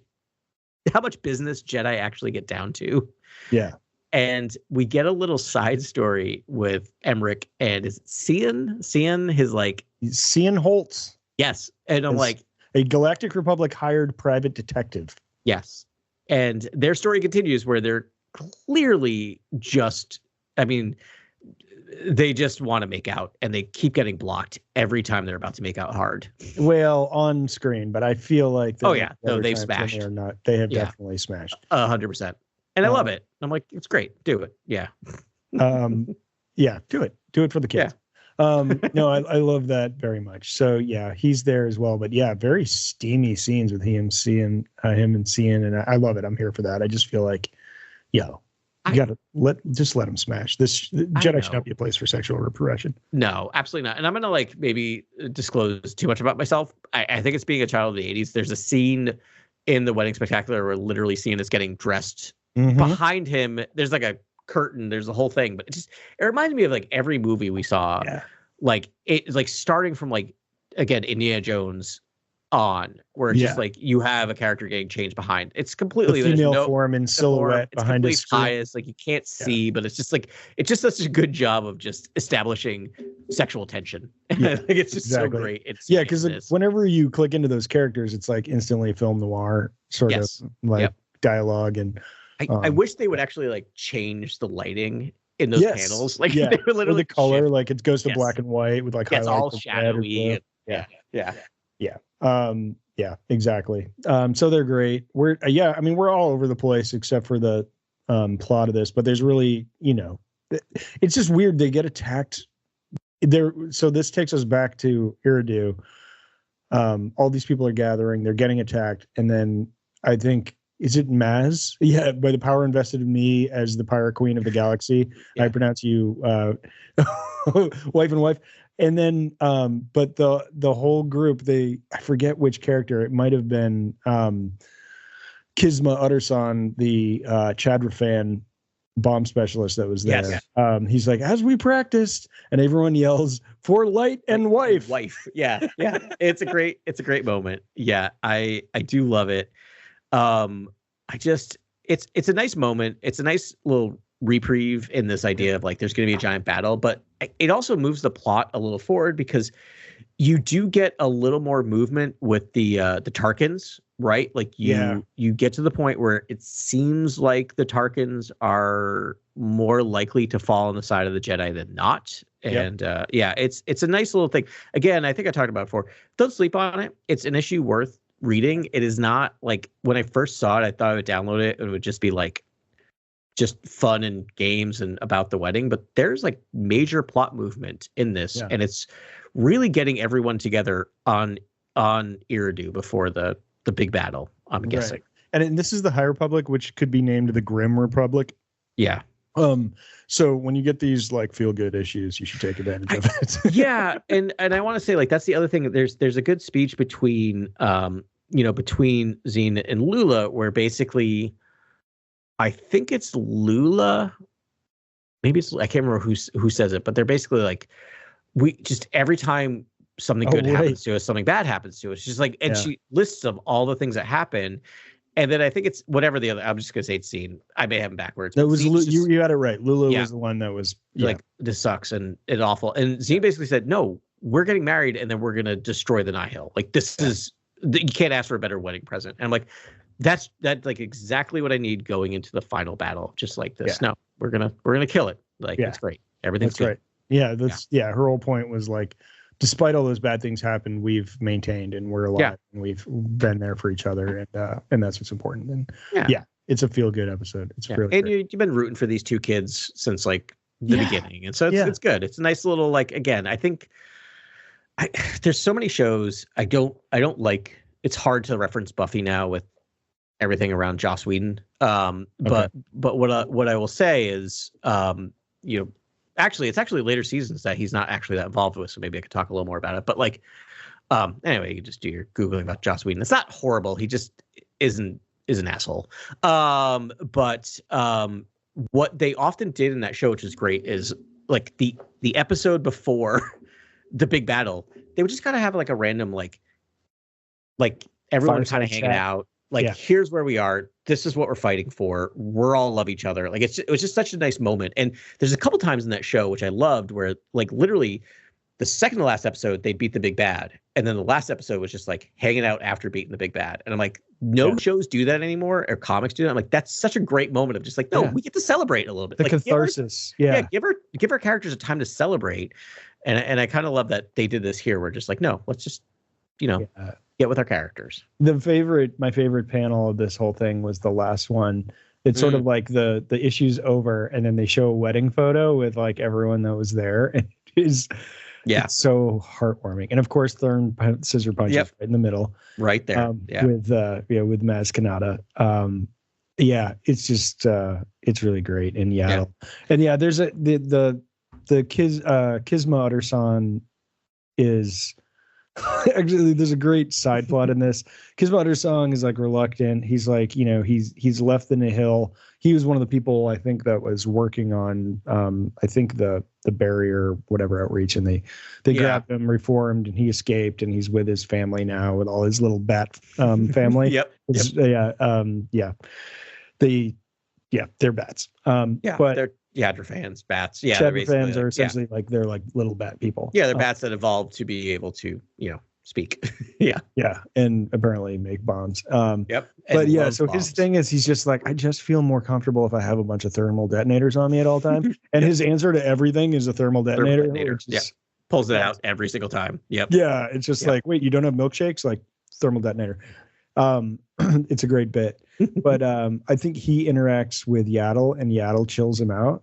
business Jedi actually get down to. Yeah. And we get a little side story with Emmerich and is it Cian, his like Cian Holtz. Yes. And I'm like, a Galactic Republic hired private detective. Yes. And their story continues where they're clearly just, I mean, they just want to make out and they keep getting blocked every time they're about to make out hard. Well, on screen, but I feel like they've smashed. They have definitely smashed 100%. And I love it. I'm like, it's great. Do it. Yeah. Yeah, do it for the kids. No, I love that very much. So yeah, he's there as well. But yeah, very steamy scenes with him and Cian, and I love it. I'm here for that. I just feel like, you gotta let him smash. This Jedi should not be a place for sexual repression. No, absolutely not. And I'm gonna like maybe disclose too much about myself. I think it's being a child of the 80s. There's a scene in the Wedding Spectacular where literally Cian is getting dressed. Behind him, there's like a curtain. There's the whole thing, but it reminds me of like every movie we saw. Yeah. Like it's like starting from like again Indiana Jones on, where it's just like you have a character getting changed behind. It's completely the female form in silhouette behind his bias. Like you can't see, but it's just like it's just such a good job of just establishing sexual tension. Like it's just so great. It's because whenever you click into those characters, it's like instantly film noir sort of like dialogue and. I wish they would actually like change the lighting in those panels. Like they were literally or the color, like it goes to black and white with like highlights. It's all shadowy. Yeah, exactly. So they're great. We're all over the place except for the plot of this, but there's really, it's just weird. They get attacked there. So this takes us back to Eriadu. All these people are gathering, they're getting attacked. And then I think, is it Maz? Yeah, by the power invested in me as the Pirate Queen of the Galaxy. I pronounce you wife and wife. And then, but the whole group, I forget which character. It might have been Kisma Utterson, the Chadrafan bomb specialist that was there. Yes. He's like, as we practiced, and everyone yells for light and wife. Yeah. It's a great moment. Yeah, I do love it. It's a nice moment. It's a nice little reprieve in this idea of like there's going to be a giant battle, but it also moves the plot a little forward because you do get a little more movement with the Tarkins, right? Like you get to the point where it seems like the Tarkins are more likely to fall on the side of the Jedi than not. And it's a nice little thing. Again, I think I talked about it before. Don't sleep on it. It's an issue worth reading. It is not like when I first saw it, I thought I would download it. It would just be like just fun and games and about the wedding. But there's like major plot movement in this, and it's really getting everyone together on Eriadu before the big battle. I'm guessing. And this is the High Republic, which could be named the Grim Republic. Yeah. So when you get these like feel good issues, you should take advantage of it. Yeah. And I want to say like, that's the other thing. There's a good speech between, between Zine and Lula, where basically I think it's Lula, maybe it's, I can't remember who says it, but they're basically like, we just, every time something good happens to us, something bad happens to us. She's like, and she lists of all the things that happen. And then I think it's whatever the other. I'm just gonna say it's Zine. I may have them backwards. That was you had it right. Lula was the one that was like this sucks and it's awful. And Zine basically said, "No, we're getting married, and then we're gonna destroy the Nihil. Like this is you can't ask for a better wedding present." And I'm like, that's like exactly what I need going into the final battle. Just like this. No, we're gonna kill it. Like it's great. Everything's good. Right. Yeah, her whole point was like, despite all those bad things happen, we've maintained and we're alive and we've been there for each other. And that's what's important. And it's a feel good episode. It's really and you've been rooting for these two kids since like the beginning. And so it's good. It's a nice little, like, again, I think there's so many shows I don't like it's hard to reference Buffy now with everything around Joss Whedon. But what I will say is, actually, it's actually later seasons that he's not actually that involved with. So maybe I could talk a little more about it. But like, anyway, you just do your Googling about Joss Whedon. It's not horrible. He just is an asshole. But what they often did in that show, which is great, is like the episode before the big battle, they would just kind of have like a random like everyone kind of hanging out. Like, here's where we are. This is what we're fighting for. We're all love each other. Like, it was just such a nice moment. And there's a couple times in that show, which I loved, where like literally the second to last episode, they beat the big bad. And then the last episode was just like hanging out after beating the big bad. And I'm like, no shows do that anymore, or comics do that. I'm like, that's such a great moment of just like, no, we get to celebrate a little bit. The like, catharsis. Give our characters a time to celebrate. And I kind of love that they did this here. We're just like, no, let's just, get with our characters. My favorite panel of this whole thing was the last one. It's sort of like the issue's over, and then they show a wedding photo with like everyone that was there. And it's so heartwarming. And of course, Thurn scissor punches right in the middle, right there. With Maz Kanata. It's just it's really great in Yaddle. And there's the Kisma Utterson is. Actually, there's a great side plot in this. Kisma Utterson is like reluctant. He's like, he's left in the hill. He was one of the people, I think, that was working on I think the barrier, whatever outreach, and they grabbed him, reformed, and he escaped, and he's with his family now, with all his little bat family. They're bats. But they're Yadrafans, bats. Yadrafans are essentially like they're like little bat people. Yeah, they're bats that evolved to be able to, speak. And apparently make bombs. But so his thing is he's just like, I just feel more comfortable if I have a bunch of thermal detonators on me at all times. And his answer to everything is a thermal detonator. Pulls it out every single time. It's just like, wait, you don't have milkshakes? Like, thermal detonator. It's a great bit. But I think he interacts with Yaddle, and Yaddle chills him out.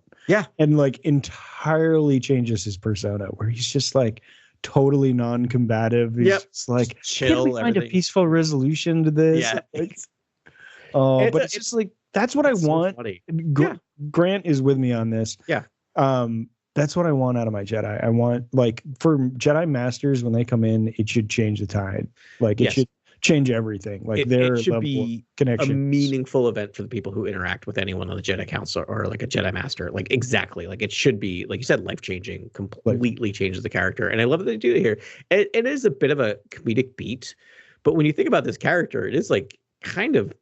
And like entirely changes his persona, where he's just like totally non-combative. He's just like, chill. Can't we find a peaceful resolution to this? But it's just like, that's what I want. So Grant is with me on this. That's what I want out of my Jedi. I want, like, for Jedi Masters, when they come in, it should change the tide. Like, it should change everything. Like, their it should level be of connection. A meaningful event for the people who interact with anyone on the Jedi Council or like a Jedi Master. Like, exactly. Like, it should be, like you said, life-changing, completely changes the character. And I love that they do it here. It is a bit of a comedic beat, but when you think about this character, it is like kind of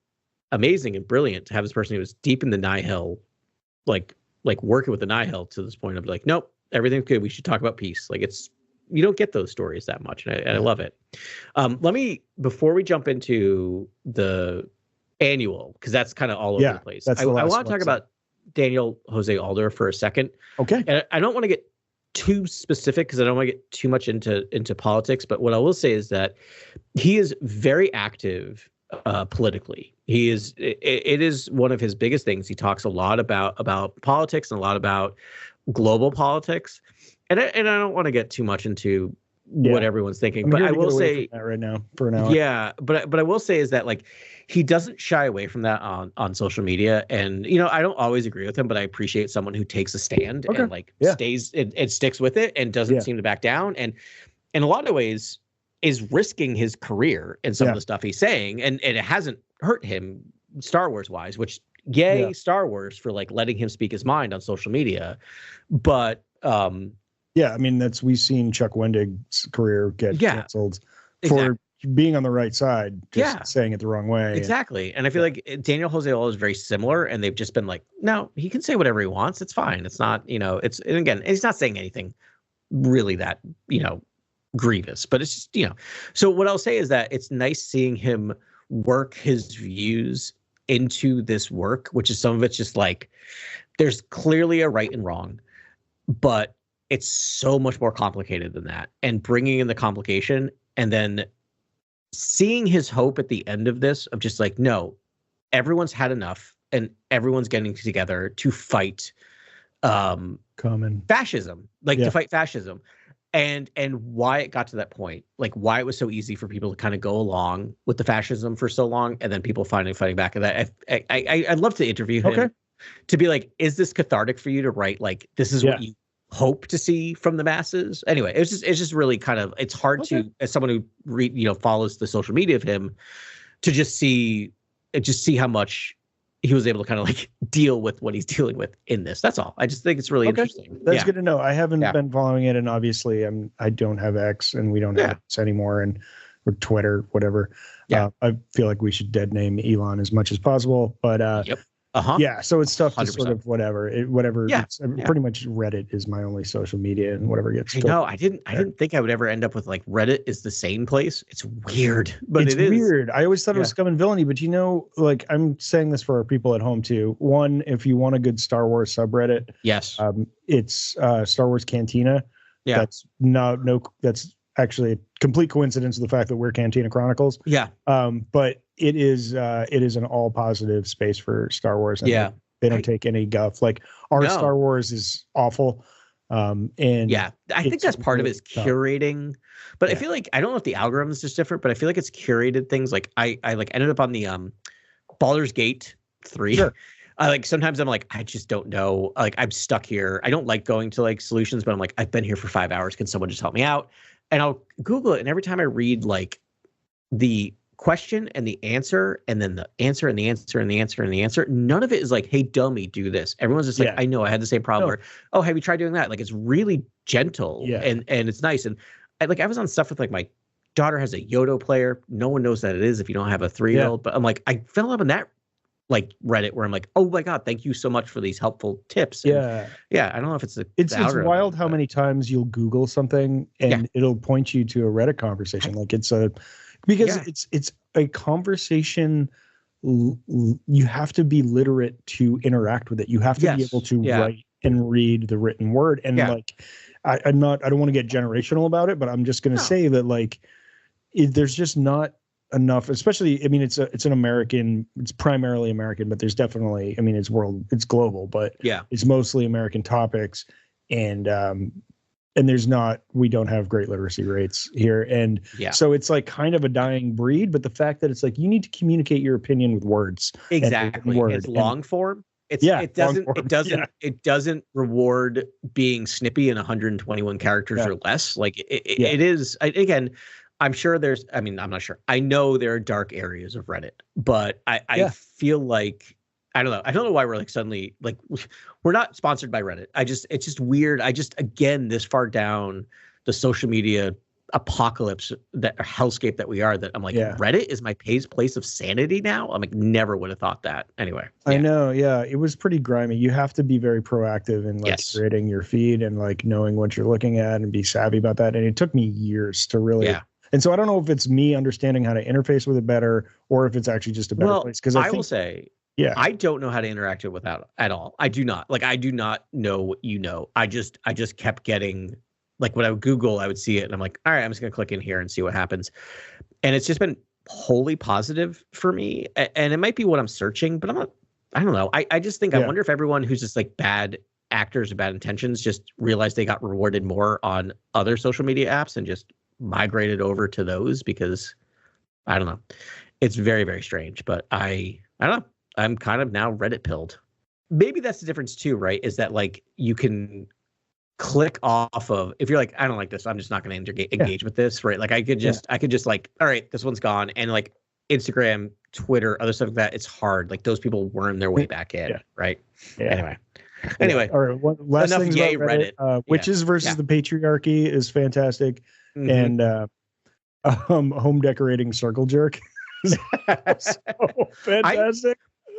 amazing and brilliant to have this person who was deep in the Nihil, like working with the Nihil to this point of like, nope, everything's good. We should talk about peace. Like, you don't get those stories that much, and I love it. Before we jump into the annual, because that's kind of all over the place. I want to talk about Daniel Jose Alder for a second. Okay. And I don't want to get too specific because I don't want to get too much into politics, but what I will say is that he is very active politically. It is one of his biggest things. He talks a lot about politics and a lot about global politics. And I don't want to get too much into what everyone's thinking, but I will say right now for an hour. Yeah, but I will say is that like he doesn't shy away from that on social media, and I don't always agree with him, but I appreciate someone who takes a stand and like stays and sticks with it and doesn't seem to back down, and in a lot of ways is risking his career in some of the stuff he's saying, and it hasn't hurt him Star Wars wise, which Star Wars for like letting him speak his mind on social media, but I mean, we've seen Chuck Wendig's career get canceled for being on the right side, just saying it the wrong way. Exactly. And I feel like Daniel Jose Alder is very similar, and they've just been like, no, he can say whatever he wants. It's fine. It's not, and again, he's not saying anything really that, grievous, but it's just, so what I'll say is that it's nice seeing him work his views into this work, which is some of it's just like, there's clearly a right and wrong, but it's so much more complicated than that. And bringing in the complication and then seeing his hope at the end of this of just like, no, everyone's had enough and everyone's getting together to fight fascism, to fight fascism. and why it got to that point, like why it was so easy for people to kind of go along with the fascism for so long, and then people finally fighting back at that. I'd love to interview him to be like, is this cathartic for you to write? Like, this is what you hope to see from the masses. Anyway, it's just really kind of, it's hard to, as someone who follows the social media of him, to just see how much he was able to kind of like deal with what he's dealing with in this. That's all. I just think it's really interesting. That's good to know. I haven't been following it, and obviously I don't have X, and we don't have X anymore, or Twitter, whatever. I feel like we should dead name Elon as much as possible, but so it's tough to 100%. sort of whatever. Pretty much Reddit is my only social media, and whatever gets. I didn't think I would ever end up with like Reddit is the same place. It's weird, but it's weird. I always thought it was scum and villainy, but like I'm saying this for our people at home too. One, if you want a good Star Wars subreddit, it's Star Wars Cantina. Yeah, that's actually a complete coincidence of the fact that we're Cantina Chronicles. Yeah. But it is an all positive space for Star Wars. And they don't take any guff. Like our Star Wars is awful. And I think that's part of it is curating. But I feel like, I don't know if the algorithm is just different, but I feel like it's curated things. Like I like ended up on the Baldur's Gate 3. Sure. Sometimes I'm like, I just don't know. Like I'm stuck here. I don't like going to like solutions, but I'm like, I've been here for 5 hours. Can someone just help me out? And I'll Google it. And every time I read like the question and the answer, and then the answer and the answer and the answer and the answer, none of it is like, hey, dummy, do this. Everyone's just like, I know, I had the same problem. Or, oh, have you tried doing that? Like, it's really gentle and it's nice. And I was on stuff with like my daughter has a Yodo player. No one knows that it is if you don't have a 3-year-old. But I'm like, I fell up in that like Reddit where I'm like, oh my God, thank you so much for these helpful tips. And I don't know if it's it's wild how many times you'll Google something and it'll point you to a Reddit conversation. Like it's a conversation. You have to be literate to interact with it. You have to be able to write and read the written word. And like, I don't want to get generational about it, but I'm just going to say that like, there's just not enough, especially, I mean, it's an American, it's primarily American, but there's definitely, I mean, it's global, but it's mostly American topics. And we don't have great literacy rates here. And so it's like kind of a dying breed, but the fact that it's like, you need to communicate your opinion with words. Exactly. It's long form. It doesn't reward being snippy in 121 characters or less. Like it is, again, I'm sure I'm not sure. I know there are dark areas of Reddit, but I feel like, I don't know why we're like suddenly like, we're not sponsored by Reddit. It's just weird. Again, this far down the social media apocalypse, that hellscape that we are, that I'm like, Reddit is my place of sanity now. I'm like, never would have thought that. Anyway. I know. Yeah. It was pretty grimy. You have to be very proactive in like creating your feed and like knowing what you're looking at and be savvy about that. And it took me years to really, and so I don't know if it's me understanding how to interface with it better, or if it's actually just a better place. Because I will say, I don't know how to interact with it at all. I do not. Like, I do not know what you know. I just kept getting, like, when I would Google, I would see it, and I'm like, all right, I'm just going to click in here and see what happens. And it's just been wholly positive for me. And it might be what I'm searching, but I don't know. I just think, I wonder if everyone who's just like bad actors or bad intentions just realized they got rewarded more on other social media apps and just migrated over to those, because I don't know. It's very, very strange, but I don't know. I'm kind of now Reddit pilled. Maybe that's the difference too, right? Is that like you can click off of, if you're like, I don't like this, I'm just not going to engage with this, right? Like I could just like, all right, this one's gone. And like Instagram, Twitter, other stuff like that, it's hard. Like those people worm their way back in, right? Anyway. All right. Last enough thing yay about Reddit. Witches versus the patriarchy is fantastic. And home decorating circle jerk is so fantastic.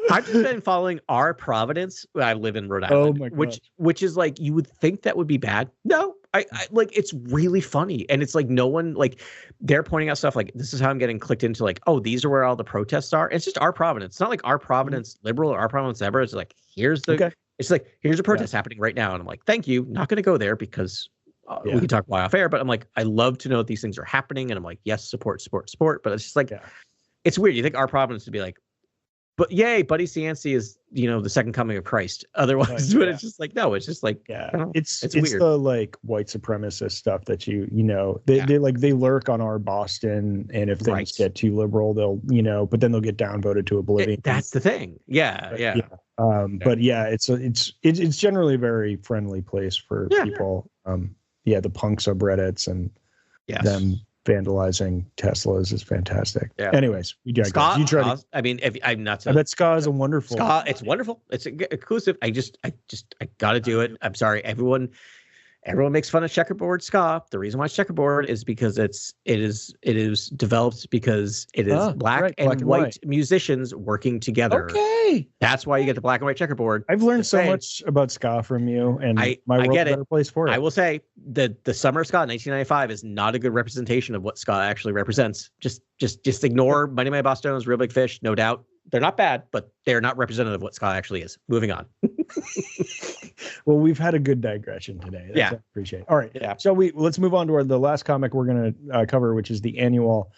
I've just been following Our Providence. I live in Rhode Island, my God. which is like, you would think that would be bad. No, I like, it's really funny. And it's like, no one, like, they're pointing out stuff like, this is how I'm getting clicked into, like, oh, these are where all the protests are. It's just Our Providence. It's not like Our Providence liberal or Our Providence ever. It's like, here's a protest happening right now. And I'm like, thank you. Not going to go there because we can talk why off air, but I'm like, I love to know that these things are happening. And I'm like, yes, support. But it's just like, it's weird. You think Our Providence would be like, but yay, Buddy Cianci is, the second coming of Christ. Otherwise, but it's just like, no, it's just like, it's weird. The like white supremacist stuff that they lurk on our Boston, and if things get too liberal, they'll, but then they'll get downvoted to oblivion. That's the thing. Yeah. But yeah, it's generally a very friendly place for people. The punk subreddits and them vandalizing Teslas is fantastic. Yeah. Anyways, ska. I mean, I'm not. I bet ska is a wonderful. Ska, it's wonderful. It's inclusive. I got to do it. I'm sorry, everyone. Everyone makes fun of checkerboard ska. The reason why it's checkerboard is because it is developed because it is black and white musicians working together. Okay, that's why you get the black and white checkerboard. I've learned so much about ska from you, and my world's a better place for it. I will say the summer ska 1995 is not a good representation of what ska actually represents. Just ignore Money My Boss Stones, Real Big Fish, no doubt. They're not bad, but they're not representative of what ska actually is. Moving on. Well, we've had a good digression today. I appreciate it. All right. Yeah. So let's move on to the last comic we're going to cover, which is the annual.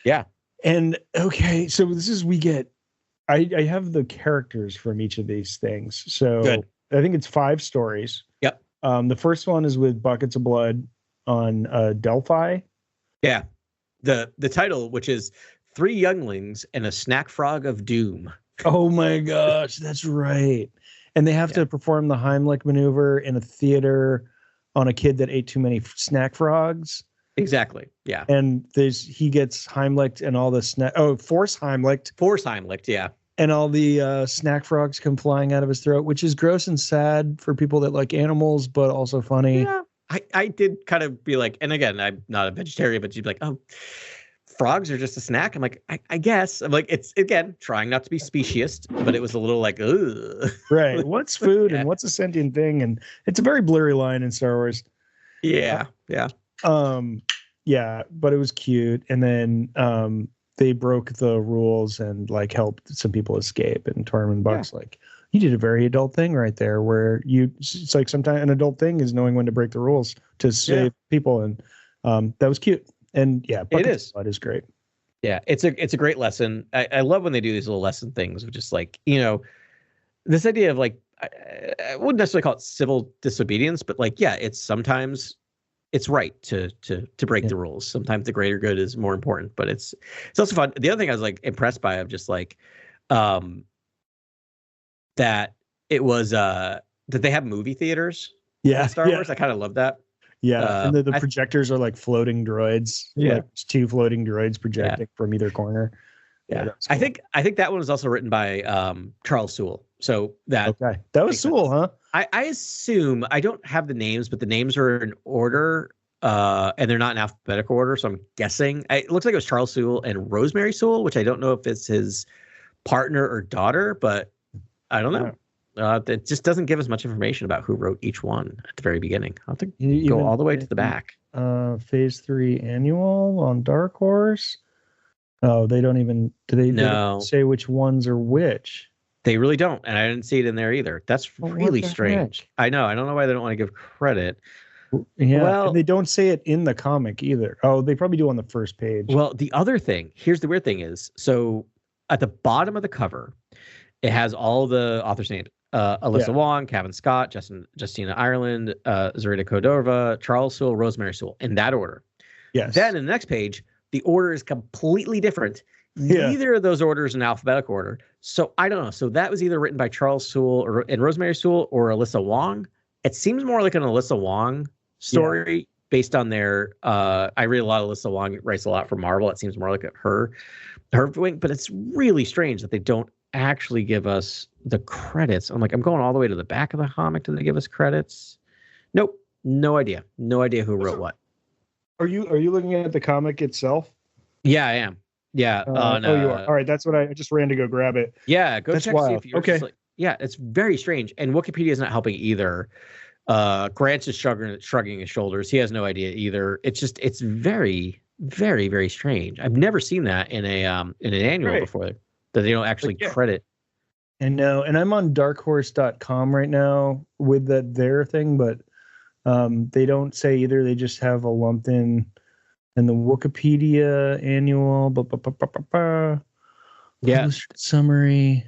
Yeah. And okay, so I have the characters from each of these things. So good. I think it's 5 stories. Yep. The first one is with Buckets of Blood on Delphi. Yeah. The title, which is 3 Younglings and a Snack Frog of Doom. Oh my gosh, that's right. And they have to perform the Heimlich maneuver in a theater on a kid that ate too many snack frogs. Exactly. Yeah. And he gets Heimlicked and all the force Heimlicked. Yeah. And all the snack frogs come flying out of his throat, which is gross and sad for people that like animals, but also funny. Yeah. I did kind of be like, and again, I'm not a vegetarian, but you'd be like, oh, frogs are just a snack. I'm like, I guess. I'm like, it's again trying not to be speciesist, but it was a little like, ugh. Right. What's food and what's a sentient thing? And it's a very blurry line in Star Wars. Yeah. Yeah. But it was cute. And then they broke the rules and like helped some people escape. And Tormund Buck's like, you did a very adult thing right there, where it's like sometimes an adult thing is knowing when to break the rules to save people. And that was cute. And it is. Blood is great. Yeah, it's a great lesson. I love when they do these little lesson things of just like, this idea of like, I wouldn't necessarily call it civil disobedience, but like, it's sometimes it's right to break the rules. Sometimes the greater good is more important, but it's also fun. The other thing I was like impressed by of just like, that it was that they have movie theaters. In Star Wars. I kind of love that. Yeah, and the projectors are like floating droids. Yeah, like 2 floating droids projecting from either corner. Yeah, cool. I think that one was also written by Charles Sewell. So that was Sewell, huh? I assume, I don't have the names, but the names are in order, and they're not in alphabetical order. So I'm guessing it looks like it was Charles Sewell and Rosemary Sewell, which I don't know if it's his partner or daughter, but I don't know. It just doesn't give us much information about who wrote each one at the very beginning. I'll have to go all the way to the back. Phase 3 annual on Dark Horse. Oh, they don't even. They don't say which ones are which? They really don't, and I didn't see it in there either. That's really strange. Heck? I know. I don't know why they don't want to give credit. Yeah, and they don't say it in the comic either. Oh, they probably do on the first page. Well, the other thing, here's the weird thing is, so at the bottom of the cover, it has all the authors' names. Alyssa Wong, Kevin Scott, Justina Ireland, Zarita Cordova, Charles Sewell, Rosemary Sewell, in that order. Yes. Then in the next page, the order is completely different. Neither of those orders in alphabetical order. So I don't know. So that was either written by Charles Sewell and Rosemary Sewell or Alyssa Wong. It seems more like an Alyssa Wong story based on their. I read a lot of Alyssa Wong, writes a lot for Marvel. It seems more like her wing, but it's really strange that they don't actually give us the credits. I'm going all the way to the back of the comic. Do they give us credits? Nope. No idea who wrote what. Are you looking at the comic itself? Yeah, I am. Yeah. You are. All right. That's what I just ran to go grab it. Yeah. Go that's check. Wild. See if you're it's very strange. And Wikipedia is not helping either. Grant's just shrugging his shoulders. He has no idea either. It's very, very, very strange. I've never seen that in an annual before, that they don't actually credit. And no, and I'm on darkhorse.com right now with their thing, but they don't say either. They just have a lumped in the Wikipedia annual. Yeah. Published summary.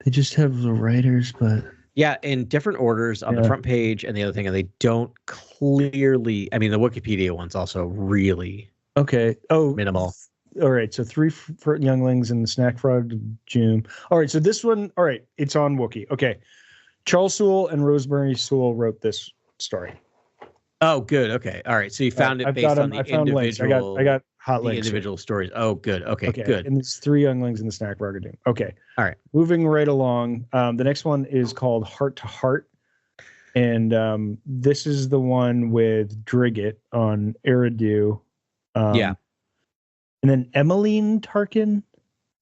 They just have the writers, but yeah, in different orders on the front page and the other thing, and they don't clearly. I mean, the Wikipedia one's also really minimal. All right, so 3 younglings and the snack frog June. All right, so this one, all right, it's on Wookiee. Okay, Charles Sewell and Rosemary Sewell wrote this story. Oh, good. Okay, all right. So you found it based on the individual. I got hot links. Individual stories. Oh, good. Okay, good. And it's 3 younglings in the snack frog June. Okay, all right. Moving right along. The next one is called Heart to Heart, and this is the one with Drigget on Eriadu. And then Emmeline Tarkin.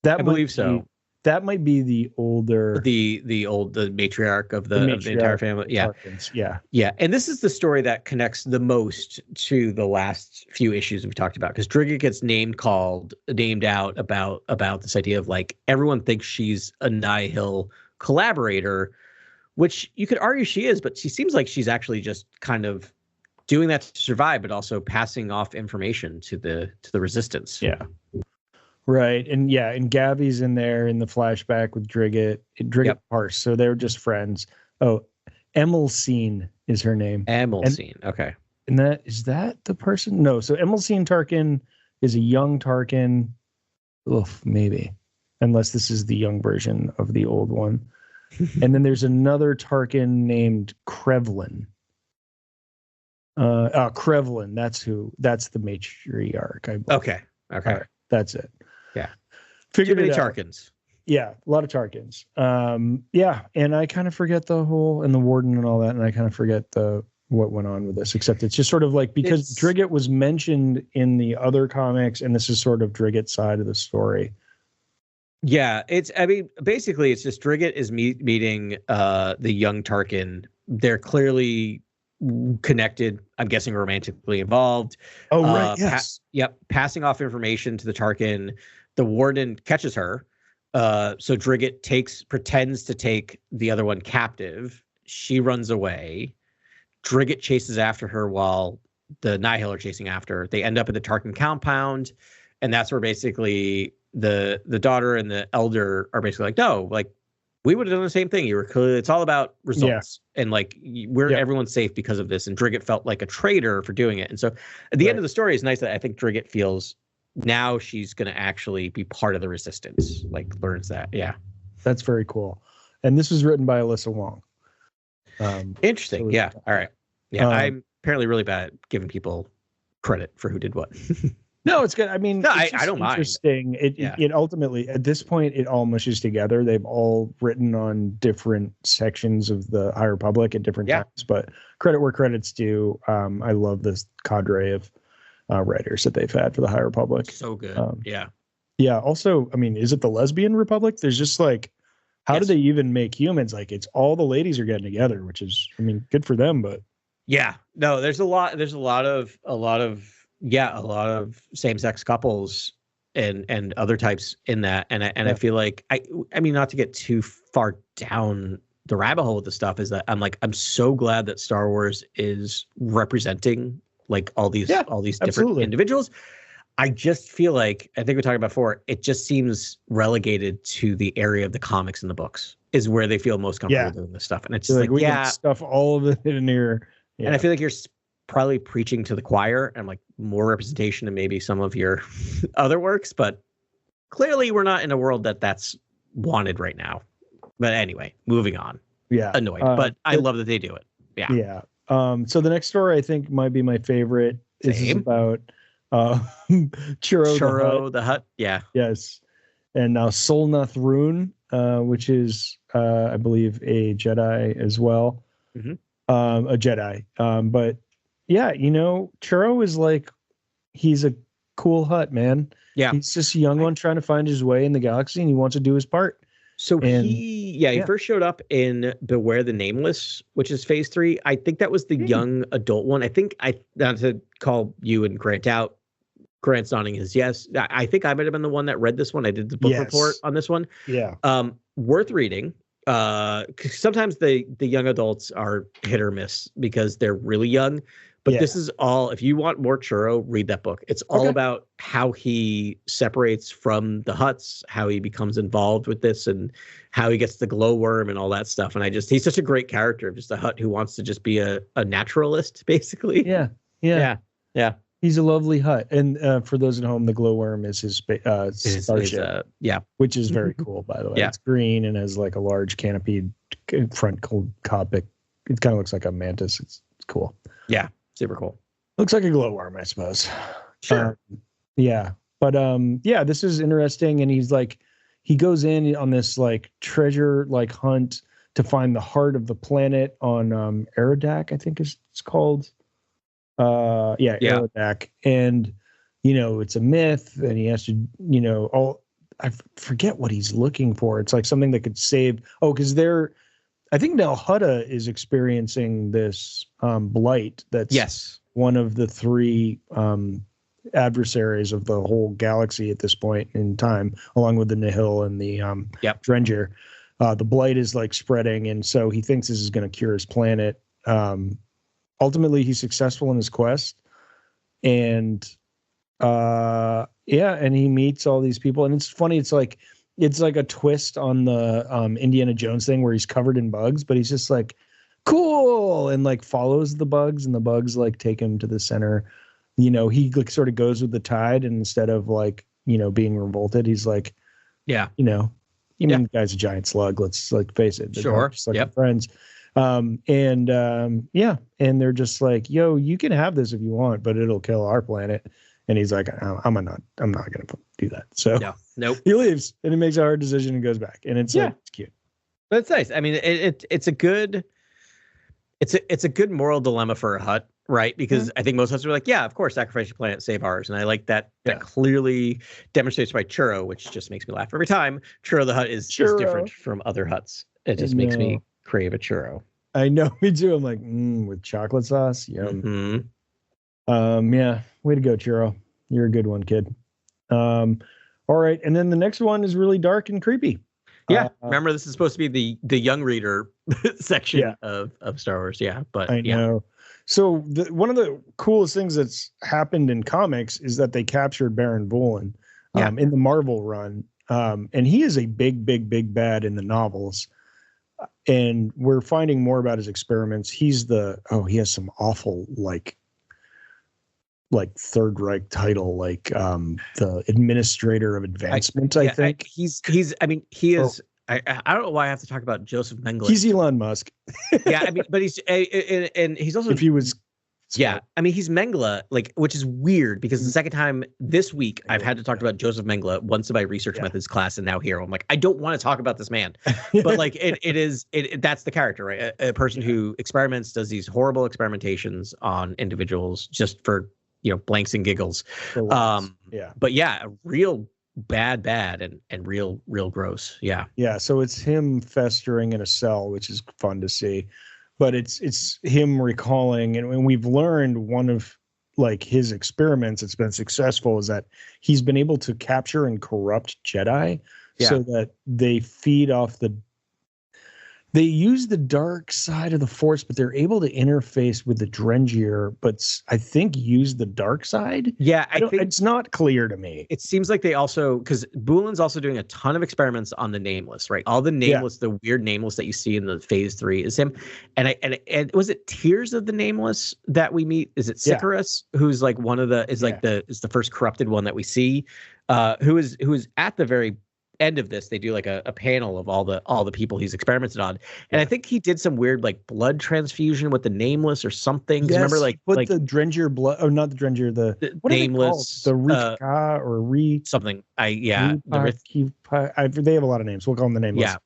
I believe so. That might be the older, the matriarch of the entire family. Yeah. Tarkins. Yeah. Yeah. And this is the story that connects the most to the last few issues we've talked about, because Drigget gets named out about this idea of like everyone thinks she's a Nihil collaborator, which you could argue she is, but she seems like she's actually just kind of doing that to survive, but also passing off information to the resistance. Yeah. Right. And Gabby's in there in the flashback with Drigget. Drigget Parse. So they're just friends. Oh, Emilcine is her name. Emilcine. Okay. And is that the person? No. So Emilcine Tarkin is a young Tarkin. Oof, maybe. Unless this is the young version of the old one. And then there's another Tarkin named Krevlin. Krevlin. That's the matriarch. I believe. Okay. Right, that's it. Yeah. Figured Too many it out. Tarkins. Yeah, a lot of Tarkins. And I kind of forget the warden and all that, and I kind of forget what went on with this, except it's just sort of like, because Drigget was mentioned in the other comics, and this is sort of Drigget's side of the story. Yeah, basically it's just Drigget is meeting the young Tarkin. They're clearly connected, I'm guessing romantically involved. Oh, right, yes. Passing off information to the Tarkin. The warden catches her. So Drigget pretends to take the other one captive. She runs away. Drigget chases after her while the Nihil are chasing after her. They end up at the Tarkin compound, and that's where basically the daughter and the elder are basically like, no, like, we would have done the same thing. You were clearly, it's all about results. And like, everyone's safe because of this. And Drigget felt like a traitor for doing it. And so at the end of the story is nice that I think Drigget feels now she's going to actually be part of the resistance, like learns that. Yeah. That's very cool. And this was written by Alyssa Wong. Interesting. Yeah. All right. Yeah. I'm apparently really bad at giving people credit for who did what. No, it's good. I mean, I don't mind. Interesting. It ultimately, at this point, it all mushes together. They've all written on different sections of the High Republic at different times, but credit where credit's due. I love this cadre of writers that they've had for the High Republic. So good. Yeah. Also, I mean, is it the Lesbian Republic? There's just like, how do they even make humans? Like, it's all the ladies are getting together, which is, I mean, good for them, but yeah, no, there's a lot of same-sex couples and other types in that, and I feel like I mean, not to get too far down the rabbit hole with the stuff, is that I'm so glad that Star Wars is representing like all these different individuals. I just feel like, I think we talked about before, it just seems relegated to the area of the comics and the books is where they feel most comfortable doing this stuff, and it's just like we can stuff all of it in here. Yeah. And I feel like you're probably preaching to the choir and like more representation than maybe some of your other works, but clearly we're not in a world that's wanted right now. But anyway, moving on. Yeah. Annoyed, but I love that they do it. Yeah. Yeah. So the next story I think might be my favorite. This is about Churro the Hutt. Yeah. Yes. And now Solnath Rune, which is I believe a Jedi as well. Mm-hmm. A Jedi. But yeah, Churro is like, he's a cool Hutt, man. Yeah. He's just a young one trying to find his way in the galaxy, and he wants to do his part. So he first showed up in Beware the Nameless, which is phase 3. I think that was the young adult one. I think not to call you and Grant out. Grant's nodding his yes. I think I might have been the one that read this one. I did the book report on this one. Yeah. Worth reading. Sometimes the young adults are hit or miss because they're really young, But this is all, if you want more Churro, read that book. It's all about how he separates from the Hutts, how he becomes involved with this, and how he gets the glowworm and all that stuff. And he's such a great character, just a Hutt who wants to just be a naturalist, basically. Yeah. He's a lovely Hutt. And for those at home, the glowworm is his starship. Which is very cool, by the way. It's green and has like a large canopied front cockpit. It kind of looks like a mantis. It's cool. Yeah. Super cool. Looks like a glowworm, I suppose. Sure. But this is interesting. And he goes in on this like treasure like hunt to find the heart of the planet on Eriadu, I think it's called. Eriadu. And it's a myth, and he has to I forget what he's looking for. It's like something that could save. Because I think now Hutta is experiencing this blight. That's one of the three adversaries of the whole galaxy at this point in time, along with the Nihil and the Drengir. The blight is like spreading, and so he thinks this is going to cure his planet. Ultimately, he's successful in his quest, and and he meets all these people, and it's funny. It's like a twist on the Indiana Jones thing where he's covered in bugs, but he's just like cool and like follows the bugs, and the bugs like take him to the center. He like sort of goes with the tide, and instead of like being revolted, he's like, the guy's a giant slug. Let's like face it. Sure. Just like friends. And they're just like, yo, you can have this if you want, but it'll kill our planet. And he's like, I'm not going to do that. So he leaves, and he makes a hard decision and goes back. And it's it's cute. But it's nice. I mean, it's a good moral dilemma for a Hutt, right? Because I think most Hutts are like, yeah, of course, sacrifice your planet, save ours. And I like that. That clearly demonstrates by Churro, which just makes me laugh every time. Churro the Hutt is different from other Hutts. It just makes me crave a churro. I know, me too. I'm like, with chocolate sauce. Yum. Way to go, Churro. You're a good one, kid. All right, and then the next one is really dark and creepy. Remember, this is supposed to be the young reader section of Star Wars. But I know. So one of the coolest things that's happened in comics is that they captured Baron Voolan in the Marvel run, and he is a big bad in the novels. And we're finding more about his experiments. He has some awful like Third Reich title, like the Administrator of Advancement. I think he is. I don't know why I have to talk about Joseph Mengele. He's Elon Musk. But he's and he's also, if he was. He's Mengele, which is weird because the second time this week I've had to talk about Joseph Mengele once in my research methods class and now here. I'm like, I don't want to talk about this man, but like that's the character, right? A person who experiments, does these horrible experimentations on individuals just for blanks and giggles. But a real bad and real gross. So it's him festering in a cell, which is fun to see. But it's him recalling, and we've learned one of like his experiments that's been successful is that he's been able to capture and corrupt Jedi so that they feed off they use the dark side of the Force, but they're able to interface with the Drengir, but I think use the dark side. I think it's not clear to me. It seems like they also, because Boolin's also doing a ton of experiments on the Nameless, right? All the Nameless, the weird Nameless that you see in the Phase 3 is him. And was it Tears of the Nameless that we meet? Is it Sicarus, who's like one of the is the first corrupted one that we see, who is at the very end of this. They do like a panel of all the people he's experimented on, and I think he did some weird like blood transfusion with the Nameless or something. Yes, remember like the Drengir blood, or not the Drengir, the what Nameless, the Rika or Re something. they have a lot of names. We'll call them the Nameless.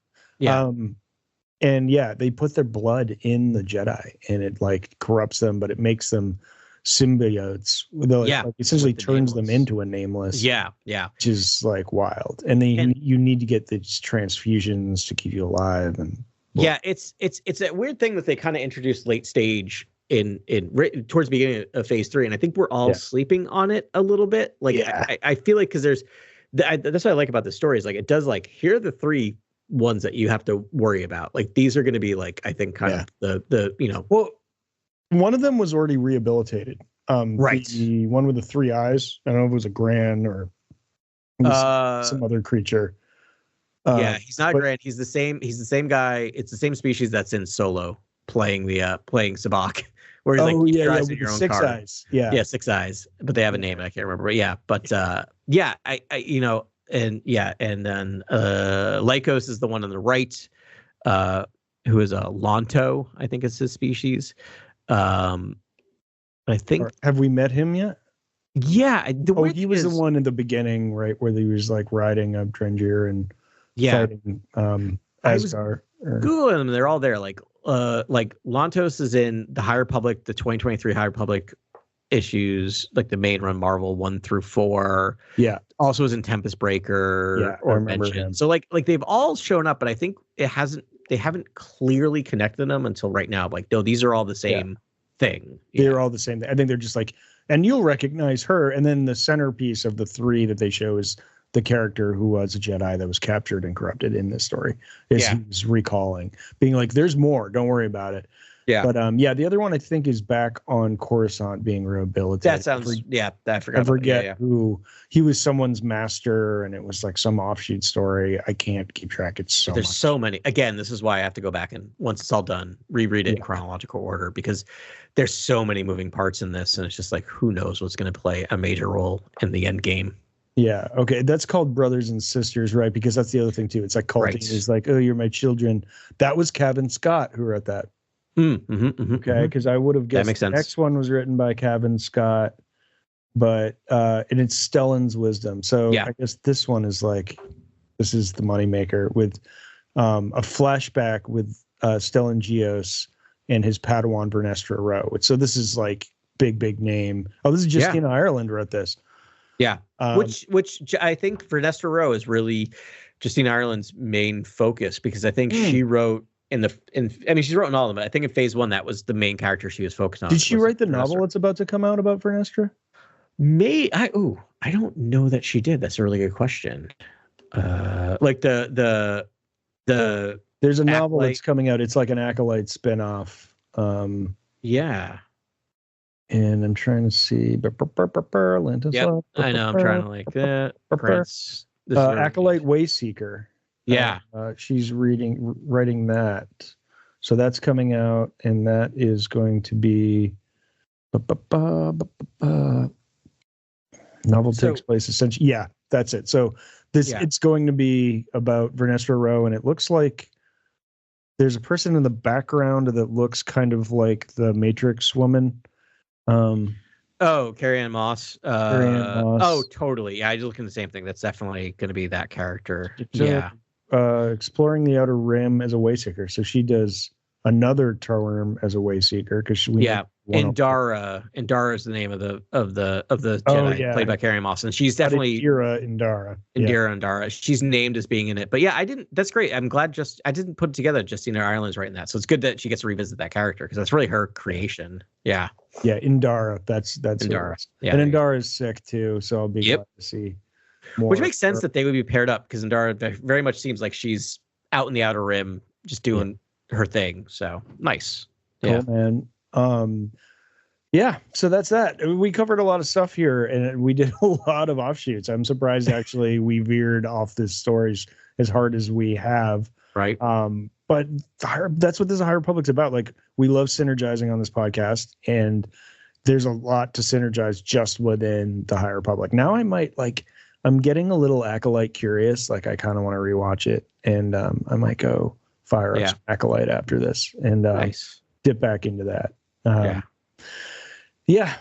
They put their blood in the Jedi, and it like corrupts them, but it makes them symbiotes. Essentially turns them into a Nameless. Which is like wild. And you need to get these transfusions to keep you alive. And it's a weird thing that they kind of introduced late stage in towards the beginning of Phase 3, and I think we're all sleeping on it a little bit. I feel like because that's what I like about this story is like it does like here are the three ones that you have to worry about. Like these are going to be like I think kind of the one of them was already rehabilitated. Right. The one with the three eyes. I don't know if it was a Gran or it was some other creature. Yeah, he's not Grant. He's the same. He's the same guy. It's the same species that's in Solo playing Sabak, where he's like, keep your eyes in your own six card. eyes. Yeah, six eyes. But they have a name. I can't remember. But yeah, I and then Lycos is the one on the right, who is a Lonto, I think is his species. I think. Have we met him yet? Yeah. He was the one in the beginning, right, where he was like riding a Drengir and fighting Asgard. Googling them, they're all there. Like Lontos is in the High Republic, the 2023 High Republic issues, like the main run Marvel 1 through 4. Yeah. Also is in Tempest Breaker. Yeah, I remember him. So like they've all shown up, but I think they haven't clearly connected them until right now. Like, no, these are all the same thing. They're all the same. I think they're just like, and you'll recognize her. And then the centerpiece of the three that they show is the character who was a Jedi that was captured and corrupted in this story. He's recalling, being like, there's more, don't worry about it. Yeah. But the other one I think is back on Coruscant being rehabilitated. That sounds I forget who he was, someone's master, and it was like some offshoot story. I can't keep track. There's much. So many. Again, this is why I have to go back and once it's all done, reread it in chronological order, because there's so many moving parts in this, and it's just like, who knows what's going to play a major role in the end game. Yeah. Okay. That's called Brothers and Sisters, right? Because that's the other thing too. It's like culting is like, oh, you're my children. That was Kevin Scott who wrote that. Okay. Because I would have guessed the next one was written by Kevin Scott, but and it's Stellan's Wisdom. So I guess this one is like, this is the moneymaker with a flashback with Stellan Gios and his Padawan Vernestra Rowe. So this is like big name. Oh, this is Justina Ireland wrote this. Yeah, which I think Vernestra Rowe is really Justina Ireland's main focus, because I think she wrote she's wrote in all of them. I think in phase 1 that was the main character she was focused on. Did she write the novel that's about to come out about Vernestra? I don't know that she did. That's a really good question. Like the there's a novel that's coming out. It's like an Acolyte spinoff. Yeah. And I'm trying to see. Yep, I know. I'm trying to like that. Prince. Acolyte Wayseeker. Yeah. She's writing that. So that's coming out, and that is going to be novel takes place essentially. Yeah, that's it. So it's going to be about Vernestra Rowe, and it looks like there's a person in the background that looks kind of like the Matrix woman. Carrie-Anne Moss. Carrie-Anne Moss. Oh, totally. Yeah, I just look at the same thing. That's definitely going to be that character. Exploring the Outer Rim as a Wayseeker. So she does another term as a Wayseeker because Indara is the name of the Jedi played by Carrie-Anne Moss, and she's definitely Indara. She's named as being in it. But that's great. I'm glad I didn't put it together. Justina Ireland's writing that, so it's good that she gets to revisit that character because that's really her creation. Yeah. Yeah, Indara. That's Indara. Yeah, and Indara is sick too, so I'll be glad to see more. Which makes sense that they would be paired up because Indara very much seems like she's out in the Outer Rim just doing her thing. So nice. Cool, man. So that's that. We covered a lot of stuff here, and we did a lot of offshoots. I'm surprised actually we veered off this stories as hard as we have. Right. But that's what this High Republic's about. Like, we love synergizing on this podcast, and there's a lot to synergize just within the High Republic. Now I'm getting a little Acolyte curious. Like, I kind of want to rewatch it, and I might go fire up Acolyte after this and dip back into that. But yeah,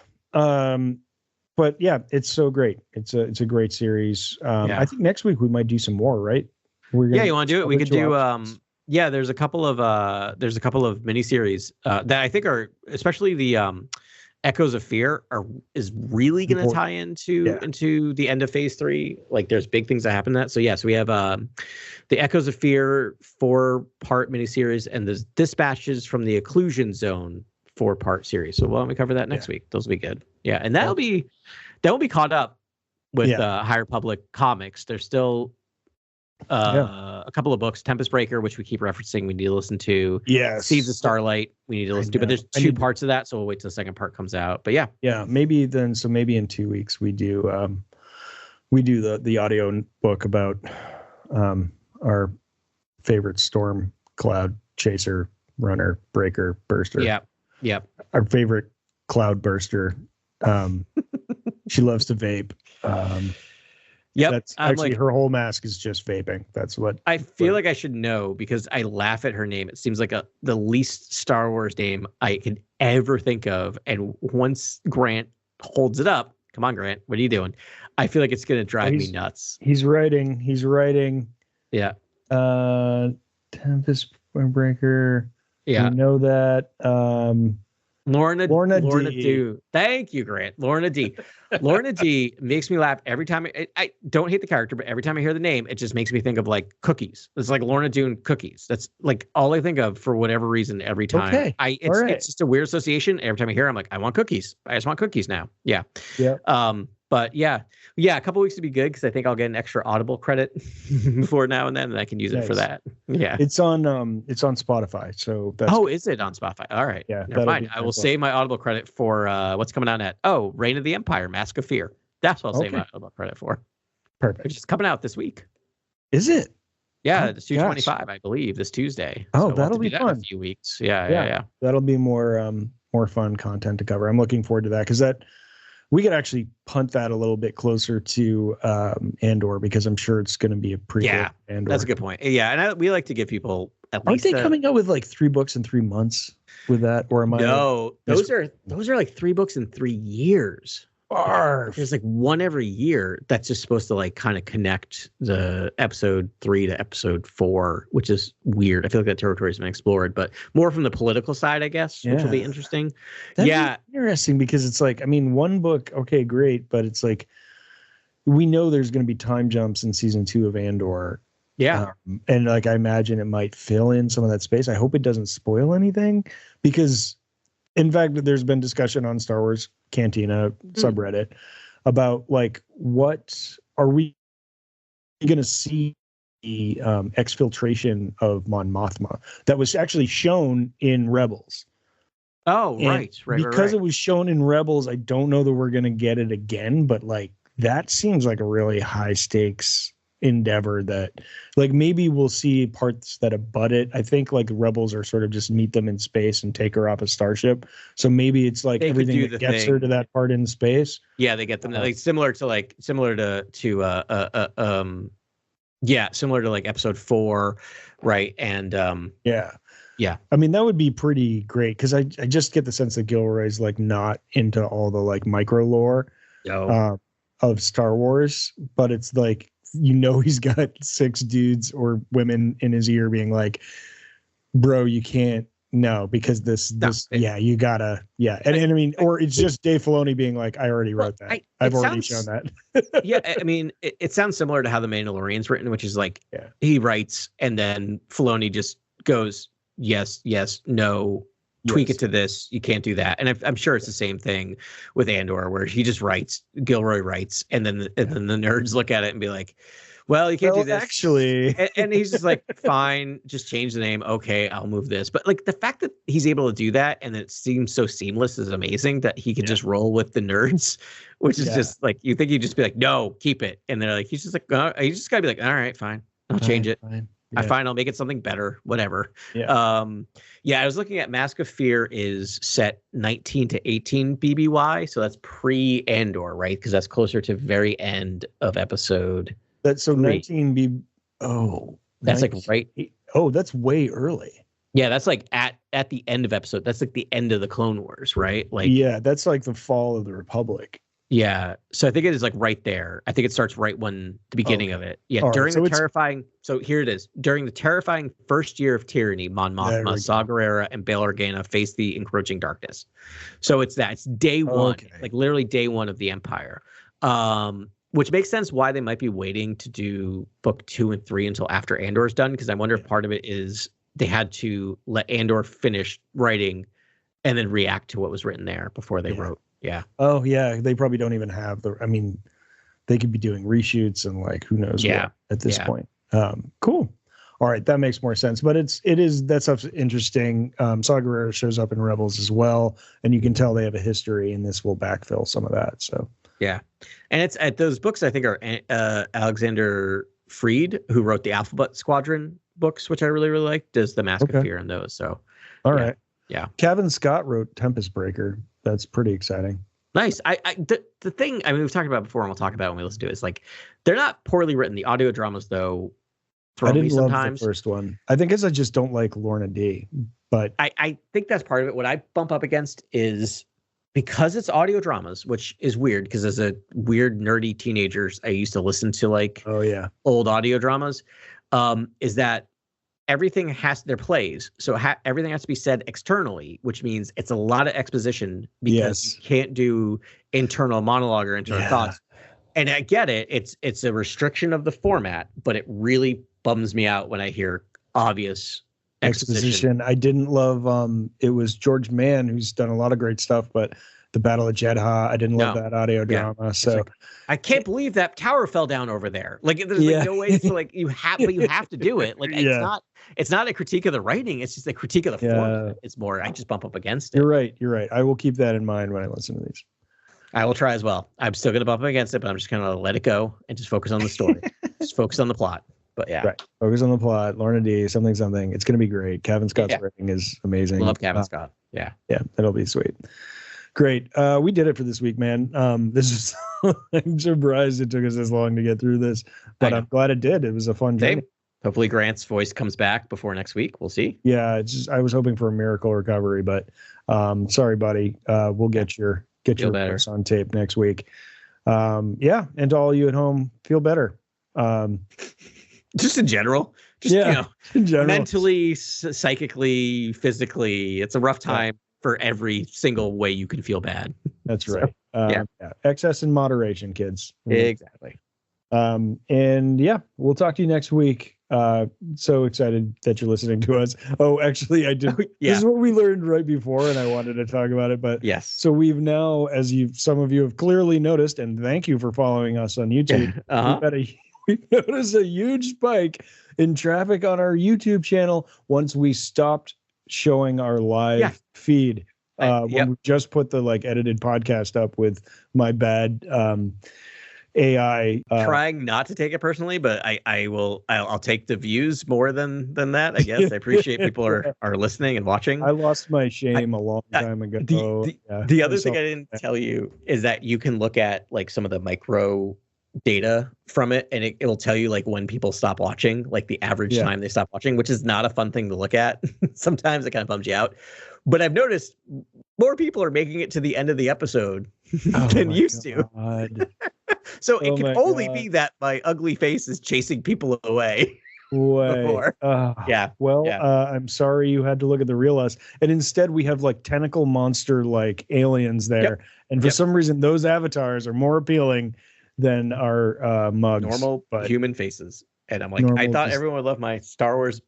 it's so great. It's a great series. I think next week we might do some more, right? You want to do it? We could do. There's a couple of miniseries that I think are, especially the Echoes of Fear is really going to tie into the end of phase 3. Like, there's big things that happen in that. So we have the Echoes of Fear 4-part miniseries, and the Dispatches from the Occlusion Zone 4-part series. So why don't we cover that next week? Those will be good. Yeah, and that will be caught up with High Republic comics. They're still A couple of books, Tempest Breaker, which we keep referencing, we need to listen to. Yes. Seeds of Starlight, we need to listen to. But there's two parts of that, so we'll wait till the second part comes out. But yeah. Yeah, maybe in 2 weeks we do the audio book about our favorite storm cloud chaser, runner, breaker, burster. Yeah. Yeah. Our favorite cloud burster. She loves to vape. Yep. That's actually her whole mask is just vaping. That's what I feel like I should know because I laugh at her name. It seems like the least Star Wars name I could ever think of. And once Grant holds it up, come on, Grant, what are you doing? I feel like it's going to drive me nuts. He's writing. Yeah. Tempest Breaker. Yeah. We know that. Lorna D. D. Thank you, Grant. Lorna D. Lorna D makes me laugh every time. I don't hate the character, but every time I hear the name, it just makes me think of like cookies. It's like Lorna Doone cookies. That's like all I think of for whatever reason every time. Okay. It's just a weird association. Every time I hear it, I'm like, I want cookies. I just want cookies now. Yeah. Yeah. But yeah, a couple weeks to be good because I think I'll get an extra Audible credit before now and then, and I can use it for that. Yeah, it's on Spotify. So that's is it on Spotify? All right, yeah, never mind. I will save my Audible credit for what's coming out at Reign of the Empire, Mask of Fear. That's what I'll save my Audible credit for. Perfect. Which is coming out this week. Is it? Yeah, it's 2/25, I believe, this Tuesday. Oh, so that'll be fun. In a few weeks. Yeah. That'll be more fun content to cover. I'm looking forward to that because we could actually punt that a little bit closer to Andor because I'm sure it's going to be a prequel. Yeah, Andor. That's a good point. Yeah, and we like to give people at least. Aren't they coming out with like 3 books in 3 months with that? Or am I? No, those are like 3 books in 3 years. Barf. There's like one every year that's just supposed to like kind of connect the episode 3 to episode 4, which is weird. I feel like that territory has been explored, but more from the political side, I guess, which will be interesting. That'd be interesting because it's like, I mean, one book, okay, great, but it's like we know there's going to be time jumps in season 2 of Andor. Yeah. And like I imagine it might fill in some of that space. I hope it doesn't spoil anything because in fact, there's been discussion on Star Wars Cantina subreddit about like, what are we going to see the exfiltration of Mon Mothma that was actually shown in Rebels? Oh, and right. Because it was shown in Rebels, I don't know that we're going to get it again, but like that seems like a really high stakes endeavor that like maybe we'll see parts that abut it. I think like Rebels are sort of just meet them in space and take her off a starship. So maybe it's like everything that gets her to that part in space. Yeah, they get them like similar to like episode 4, right? And yeah. I mean, that would be pretty great because I just get the sense that Gilroy's like not into all the like micro lore of Star Wars, but it's like, you know, he's got 6 dudes or women in his ear being like, bro, you can't, no, because you gotta, and I mean, or it's just Dave Filoni being like, I already wrote that. I've already shown that. Yeah, I mean, it sounds similar to how The Mandalorian's written, which is like, he writes and then Filoni just goes, yes, no, tweak it to this. You can't do that. And I'm sure it's the same thing with Andor, where he just writes, Gilroy writes, and then the nerds look at it and be like, well, you can't do this. Actually. and he's just like, fine, just change the name. Okay, I'll move this. But like the fact that he's able to do that and it seems so seamless is amazing that he could just roll with the nerds, which is just like, you think he'd just be like, no, keep it. And they're like, he's just like, you just gotta be like, all right, fine, I'll change it. Fine. I'll make it something better, whatever. I was looking at Mask of Fear is set 19 to 18 BBY, so that's pre-Andor, right? Because that's closer to very end of episode. That's so 19 B. Oh, that's 19, like right. Oh, that's way early. Yeah, that's like at the end of episode. That's like the end of the Clone Wars, right? Like that's like the fall of the Republic. Yeah, so I think it is like right there. I think it starts right when the beginning of it. Yeah, during the terrifying. So here it is. During the terrifying first year of tyranny, Mon Mothma, Saw Gerrera, and Bail Organa face the encroaching darkness. So it's day one, like literally day one of the Empire. Which makes sense why they might be waiting to do book 2 and 3 until after Andor's done, because I wonder if part of it is they had to let Andor finish writing and then react to what was written there before they wrote. Yeah. Oh yeah. They probably don't even have they could be doing reshoots and like, who knows what at this point. Cool. All right, that makes more sense. But that stuff's interesting. Saw Gerrera shows up in Rebels as well, and you can tell they have a history, and this will backfill some of that. So yeah, and it's at those books I think are Alexander Freed, who wrote the Alphabet Squadron books, which I really like, does the Mask of Fear in those. So all right, yeah. Kevin Scott wrote Tempest Breaker. That's pretty exciting. Nice. The thing, I mean, we've talked about before, and we'll talk about when we listen to it. Is like they're not poorly written. The audio dramas, though, throw me sometimes. I didn't love the first one. I think I just don't like Lorna D. But I think that's part of it. What I bump up against is because it's audio dramas, which is weird because as a weird nerdy teenager, I used to listen to like old audio dramas. Is that everything has their plays, so everything has to be said externally, which means it's a lot of exposition because you can't do internal monologue or internal thoughts. And I get it; it's a restriction of the format, but it really bums me out when I hear obvious exposition. I didn't love. It was George Mann who's done a lot of great stuff, but the Battle of Jedha, I didn't love that audio drama. So like, I can't believe that tower fell down over there. Like there's like no way to like you have to do it. Like it's not a critique of the writing. It's just a critique of the format. It's more I just bump up against it. You're right. I will keep that in mind when I listen to these. I will try as well. I'm still going to bump up against it, but I'm just going to let it go and just focus on the story. Just focus on the plot. But yeah. Right. Focus on the plot. Lorna D, something. It's going to be great. Kevin Scott's writing is amazing. Love Kevin Scott. Yeah. Yeah. That'll be sweet. Great. We did it for this week, man. This is, I'm surprised it took us this long to get through this, but I'm glad it did. It was a fun journey. Hopefully Grant's voice comes back before next week. We'll see. Yeah. I was hoping for a miracle recovery, but sorry, buddy. We'll get your voice on tape next week. And to all you at home, feel better. Just in general, in general, mentally, psychically, physically, it's a rough time for every single way you can feel bad. That's right. Excess in moderation, kids. Exactly. We'll talk to you next week. So excited that you're listening to us. Oh, actually, I did. This is what we learned right before, and I wanted to talk about it. But yes. So we've now, as some of you have clearly noticed, and thank you for following us on YouTube. We've noticed a huge spike in traffic on our YouTube channel once we stopped showing our live feed. When we just put the edited podcast up with my bad AI. Trying not to take it personally, but I'll take the views more than that, I guess. I appreciate people are listening and watching. I lost my shame a long time ago. The other thing I didn't tell you is that you can look at some of the micro data from it, and it will tell you when people stop watching, the average time they stop watching, which is not a fun thing to look at. Sometimes it kind of bums you out, but I've noticed more people are making it to the end of the episode than used to. So it can only be that my ugly face is chasing people away. Well, I'm sorry you had to look at the real us, and instead we have tentacle monster aliens there, and for some reason those avatars are more appealing than our mugs, normal human faces. And I'm I thought everyone would love my Star Wars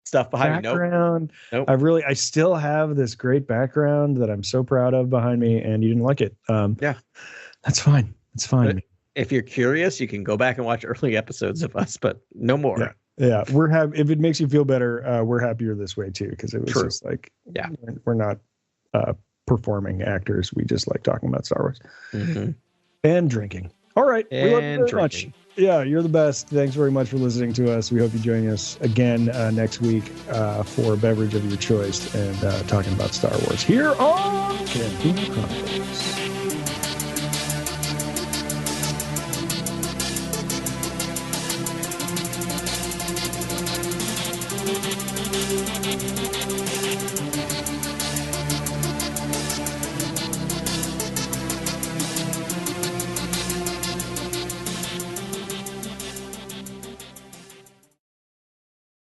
stuff behind me. Nope. I still have this great background that I'm so proud of behind me, and you didn't like it. That's fine. It's fine. But if you're curious, you can go back and watch early episodes of us, but no more. Yeah. We're happy. If it makes you feel better, we're happier this way too, because it was just we're not performing actors. We just like talking about Star Wars and drinking. All right. We love you very much. Yeah, you're the best. Thanks very much for listening to us. We hope you join us again next week for a beverage of your choice and talking about Star Wars here on Cantina Chronicles.